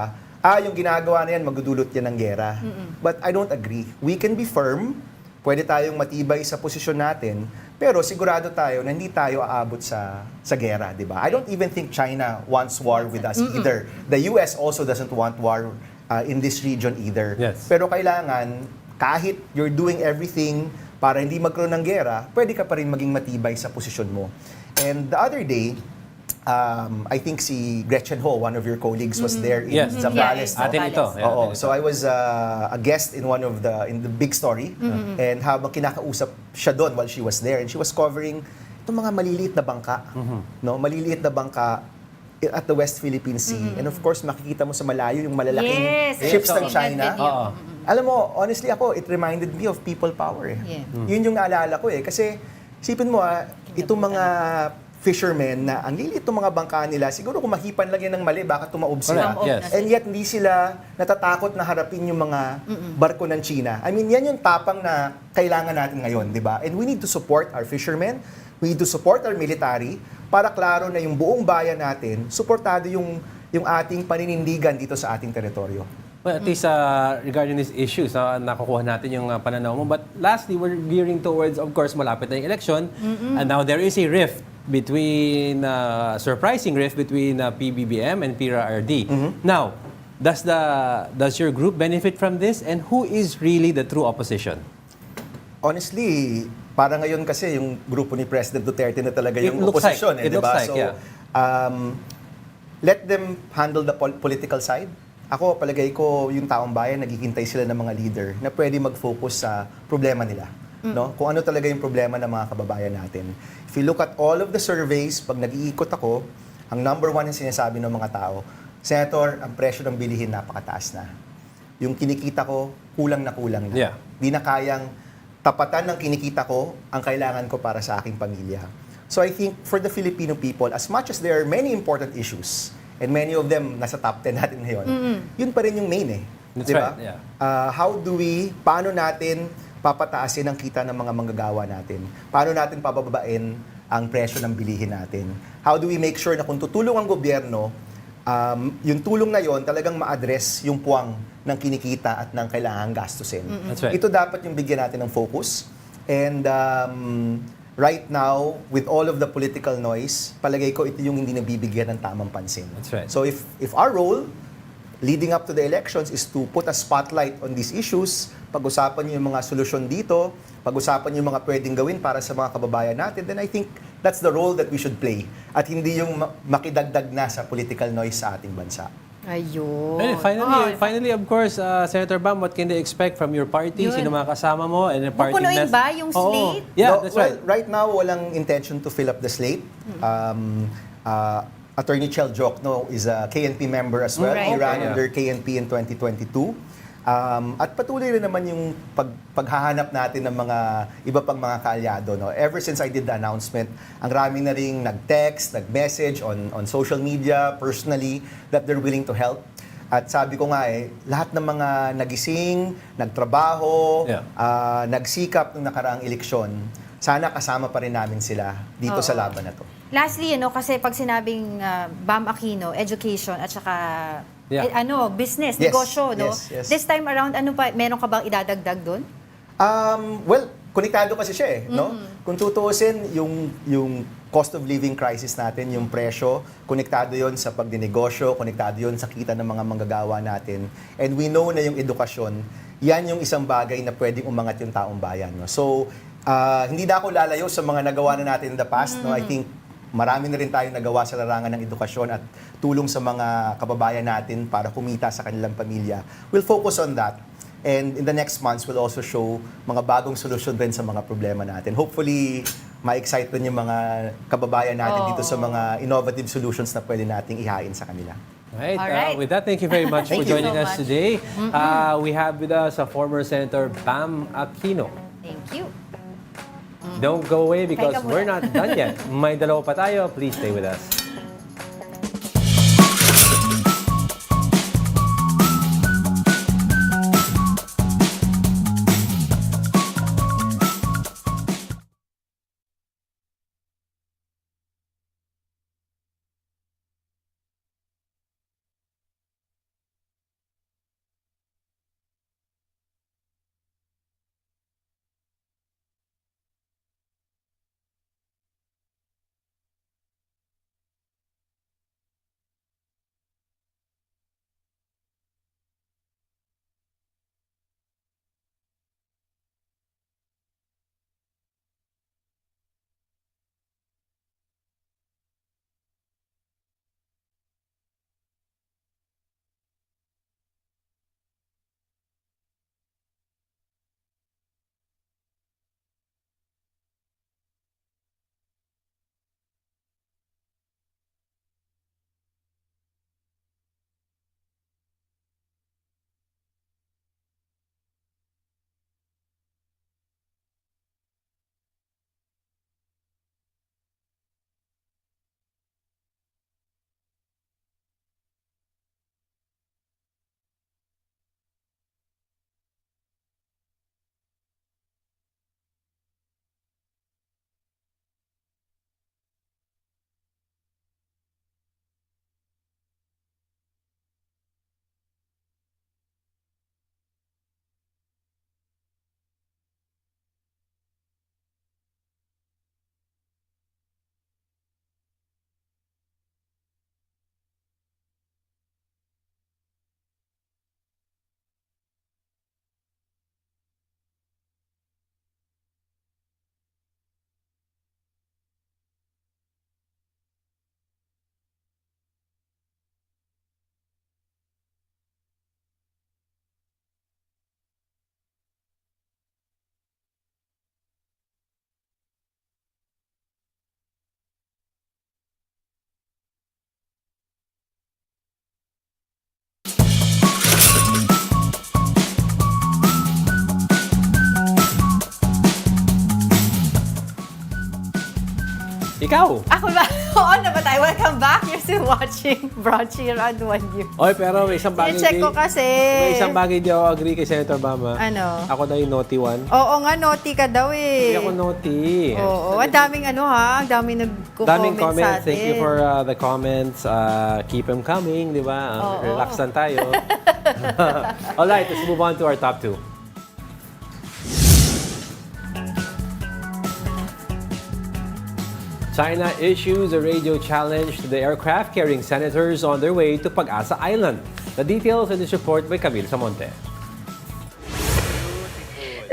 yung ginagawa na yan, magdudulot yan ng gera. But I don't agree. We can be firm, pwede tayong matibay sa posisyon natin, pero sigurado tayo na hindi tayo aabot sa gera, di ba? I don't even think China wants war with us either. The US also doesn't want war in this region either. Yes. Pero kailangan, kahit you're doing everything para hindi magkaroon ng gera, pwede ka pa rin maging matibay sa posisyon mo. And the other day, I think si Gretchen Ho, one of your colleagues, was there in Yes. Zambales. no? Atin ito. Yeah, Oo. atin ito. So I was a guest in in the big story, and habang kinakausap siya doon while she was there, and she was covering itong mga maliliit na bangka, no, maliliit na bangka at the West Philippine Sea, and of course makikita mo sa malayo yung malalaking Yes, ships I've ng seen that China. video. Alam mo, honestly ako, it reminded me of people power. Yeah. Yun yung naalala ko kasi isipin mo itong mga fishermen na ang lilit itong mga bangka nila, siguro kung mahipan lang yan ng mali, baka tumaob sila. Correct, yes. And yet, hindi sila natatakot na harapin yung mga barko ng China. I mean, yan yung tapang na kailangan natin ngayon, di ba? And we need to support our fishermen, we need to support our military, para klaro na yung buong bayan natin, suportado yung ating paninindigan dito sa ating teritoryo. Well, at least regarding these issues, nakukuha natin yung pananaw mo. But lastly, we're gearing towards, of course, malapit na yung election. And now there is a rift between, surprising rift between PBBM and PRRD. Now, does your group benefit from this? And who is really the true opposition? Honestly, para ngayon kasi yung grupo ni President Duterte na talaga yung It looks opposition. like- it di ba? looks like, So, yeah. let them handle the political side. Ako, palagay ko, yung taong bayan, naghihintay sila ng mga leader na pwede mag-focus sa problema nila. No? Kung ano talaga yung problema ng mga kababayan natin. If you look at all of the surveys, pag nag-iikot ako, ang number one yung sinasabi ng mga tao, Senator, ang presyo ng bilihin napakataas na. Yung kinikita ko, kulang na kulang na. Yeah. Di na kayang tapatan ng kinikita ko ang kailangan ko para sa aking pamilya. So I think for the Filipino people, as much as there are many important issues, and many of them nasa top 10 natin ngayon, yun pa rin yung main That's Di ba? right, yeah. Paano natin papataasin ang kita ng mga manggagawa natin? Paano natin pabababain ang presyo ng bilihin natin? How do we make sure na kung tutulong ang gobyerno, yung tulong na yon talagang ma-address yung puwang ng kinikita at ng kailangang gastusin. That's right. Ito dapat yung bigyan natin ng focus. And right now, with all of the political noise, palagay ko ito yung hindi nabibigyan ng tamang pansin. That's right. So if our role leading up to the elections is to put a spotlight on these issues, pag-usapan niyo yung mga solusyon dito, pag-usapan niyo yung mga pwedeng gawin para sa mga kababayan natin, then I think that's the role that we should play. At hindi yung makidagdag na sa political noise sa ating bansa. Ayun. And finally, of course, Senator Bam, what can they expect from your party? Yun. Sino mga kasama mo? And the party Pupunuin ba yung Oo. slate? Yeah, No, that's well, right. right now, walang intention to fill up the slate. Attorney Chel Jokno is a KNP member as well. Right. He ran Okay, yeah. under KNP in 2022. At patuloy rin naman yung paghahanap natin ng mga iba pang mga kaalyado. No? Ever since I did the announcement, ang rami na ring nag-text, nag-message on social media, personally, that they're willing to help. At sabi ko nga lahat ng mga nagising, nagtrabaho, Yeah. nagsikap ng nakaraang eleksyon, sana kasama pa rin namin sila dito sa laban na to. Lastly, kasi pag sinabing Bam Aquino, education at saka business, Yes, negosyo, no? yes. This time around, meron ka bang idadagdag doon? Well, konektado kasi siya no? Kung tutuusin, yung cost of living crisis natin, yung presyo, konektado yon sa pagdinegosyo, konektado yon sa kita ng mga manggagawa natin. And we know na yung edukasyon, yan yung isang bagay na pwedeng umangat yung taong bayan. No? So, hindi na ako lalayo sa mga nagawa na natin in the past. No? I think marami na rin tayong nagawa sa larangan ng edukasyon at tulong sa mga kababayan natin para kumita sa kanilang pamilya. We'll focus on that. And in the next months, we'll also show mga bagong solusyon rin sa mga problema natin. Hopefully, ma-excite rin yung mga kababayan natin dito sa mga innovative solutions na pwede nating ihain sa kanila. Right. Alright. With that, thank you very much for Thank you joining so us much. today. We have with us former Senator Bam Aquino. Thank you. Don't go away because Teka muna. we're not done yet. May dalawa pa tayo. Please stay with us. Ikaw! Ako ba? Oo na ba tayo? Welcome back. You're still watching Brunch here on One News. Oy, pero may isang bagay I-check ko kasi. May isang bagay di ako agree kay Senator Bama. Ano? Ako na yung naughty one. Oo nga, naughty ka daw eh. Hindi ako naughty. Oo, ang daming ang daming Daming nagko-comment sa comments. atin. Thank you for the comments. Keep them coming, di ba? Relax lang tayo. Alright, let's move on to our top 2. China issues a radio challenge to the aircraft carrying senators on their way to Pag-asa Island. The details in this report by Camille Samonte.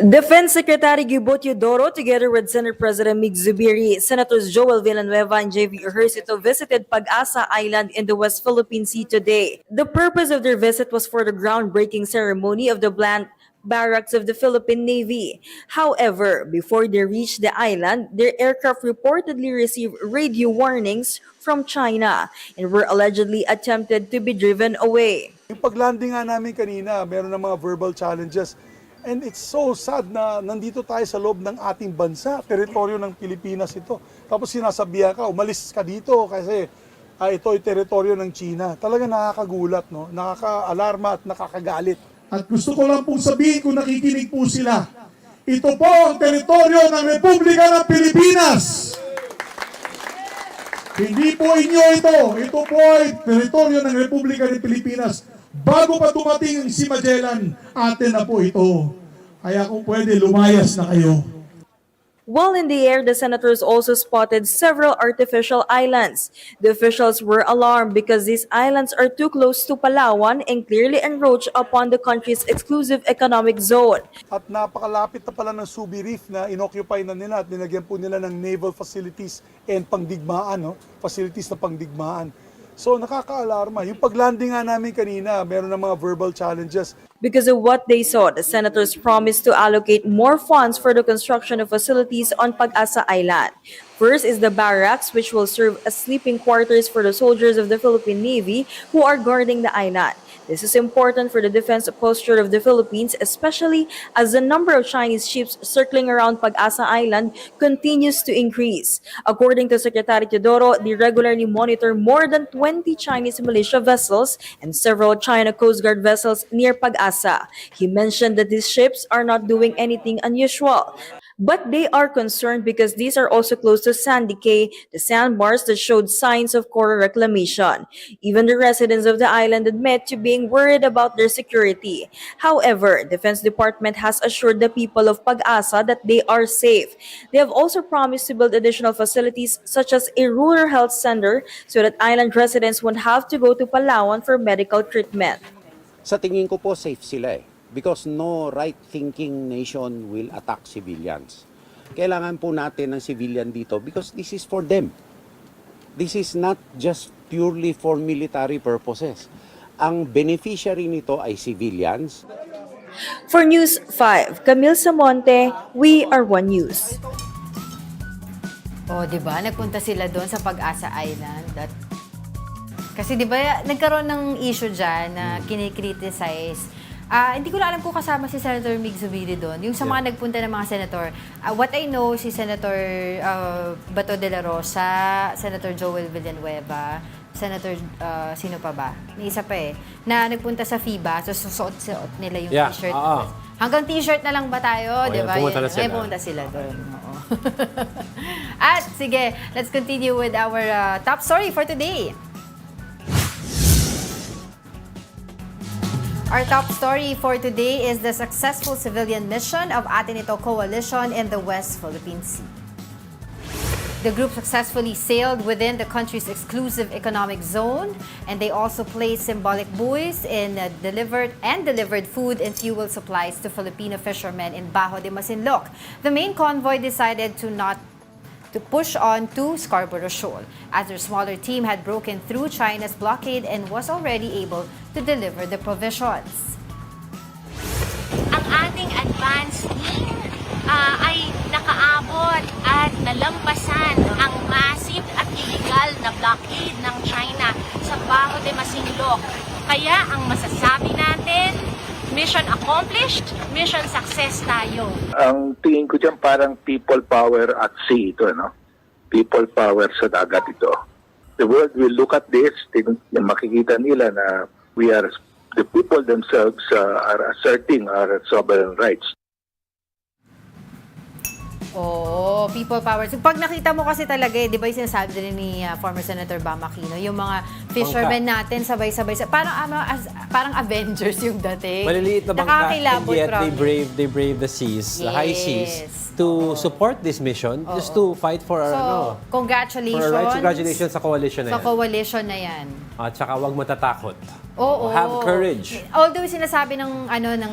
Defense Secretary Guo Teodoro, together with Senate President Mig Zubiri, Senators Joel Villanueva and J.V. Ejercito visited Pag-asa Island in the West Philippine Sea today. The purpose of their visit was for the groundbreaking ceremony of the bland barracks of the Philippine Navy. However, before they reached the island, their aircraft reportedly received radio warnings from China and were allegedly attempted to be driven away. Yung paglanding nga namin kanina, meron ng mga verbal challenges. And it's so sad na nandito tayo sa loob ng ating bansa, teritoryo ng Pilipinas ito. Tapos sinasabihan ka, umalis ka dito kasi ito ay teritoryo ng China. Talaga nakakagulat, no? Nakaka-alarma at nakakagalit. At gusto ko lang pong sabihin kung nakikinig po sila, ito po ang teritoryo ng Republika ng Pilipinas. Hindi po inyo ito. Ito po ay teritoryo ng Republika ng Pilipinas. Bago pa dumating si Magellan, atin na po ito. Kaya kung pwede, lumayas na kayo. While in the air, the senators also spotted several artificial islands. The officials were alarmed because these islands are too close to Palawan and clearly encroach upon the country's exclusive economic zone. At napakalapit na pala ng Subi Reef na inoccupy na nila at nilagyan po nila ng naval facilities and pangdigmaan, no? Facilities na pangdigmaan. So nakaka-alarma. Yung paglanding nga namin kanina, meron ng mga verbal challenges. Because of what they saw, the senators promised to allocate more funds for the construction of facilities on Pag-asa Island. First is the barracks, which will serve as sleeping quarters for the soldiers of the Philippine Navy who are guarding the island. This is important for the defense posture of the Philippines, especially as the number of Chinese ships circling around Pag-asa Island continues to increase. According to Secretary Teodoro, they regularly monitor more than 20 Chinese militia vessels and several China Coast Guard vessels near Pag-asa. He mentioned that these ships are not doing anything unusual. But they are concerned because these are also close to sand decay, the sandbars that showed signs of coral reclamation. Even the residents of the island admit to being worried about their security. However, Defense Department has assured the people of Pag-asa that they are safe. They have also promised to build additional facilities such as a rural health center so that island residents won't have to go to Palawan for medical treatment. Sa tingin ko po safe sila because no right-thinking nation will attack civilians. Kailangan po natin ng civilian dito because this is for them. This is not just purely for military purposes. Ang beneficiary nito ay civilians. For News 5, Camille Samonte, We Are One News. Oh, 'di ba? Nagpunta sila doon sa Pag-asa Island. Kasi 'di ba, nagkaroon ng issue diyan na kinikriticize. Hindi ko na alam kung kasama si Senator Mig Zubiri doon. Yung sa mga nagpunta ng mga senator. What I know, si Senator Bato de la Rosa, Senator Joel Villanueva, Senator, sino pa ba? May isa pa na nagpunta sa FIBA, so susuot nila yung t-shirt. Hanggang t-shirt na lang ba tayo? Di ba? Pumunta sila doon. Oo. At sige, let's continue with our top story for today. Our top story for today is the successful civilian mission of Atenito Coalition in the West Philippine Sea. The group successfully sailed within the country's exclusive economic zone, and they also placed symbolic buoys in delivered food and fuel supplies to Filipino fishermen in Bajo de Masinloc. The main convoy decided to push on to Scarborough Shoal, as their smaller team had broken through China's blockade and was already able to deliver the provisions. Ang ating advance team ay nakaabot at nalampasan ang massive at illegal na blockade ng China sa Bajo de Masinloc. Kaya ang masasabi natin, mission accomplished, mission success tayo. Ang tingin ko dyan parang people power at sea ito, no? people power sa dagat ito. The world will look at this, makikita nila na the people themselves are asserting our sovereign rights. Oo, people power. So, pag nakita mo kasi talaga, di ba yung sinasabi din ni former Senator Bam Aquino, yung mga fishermen natin sabay-sabay, parang Avengers yung dating. Maliliit na bangka, Nakakilabot, and yet promise. they brave the seas, the high seas, Yes. to support this mission, just to fight for our, So, congratulations. for our rights. Congratulations sa coalition na Sa yan. coalition na yan. At saka huwag matatakot. Oo. Have courage. Although sinasabi ng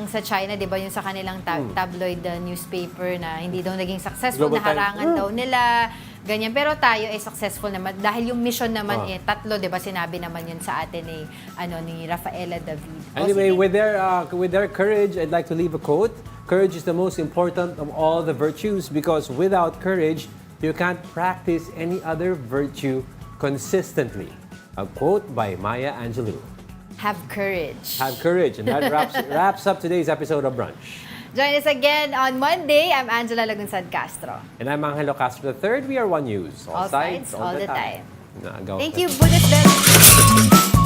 sa China, 'di ba, yung sa kanilang tabloid newspaper na hindi daw naging successful, Global naharangan daw nila, ganyan. Pero tayo ay successful naman dahil yung mission naman tatlo, 'di ba? Sinabi naman yun sa atin ni Rafaela David. Anyway, with their courage, I'd like to leave a quote. Courage is the most important of all the virtues because without courage, you can't practice any other virtue consistently. A quote by Maya Angelou. Have courage. Have courage. And that wraps up today's episode of Brunch. Join us again on Monday. I'm Angela Lagunsad Castro. And I'm Angelo Castro III. We are One News. All sides, all the time. Nagaw Thank ka. you, Buddhist Bell.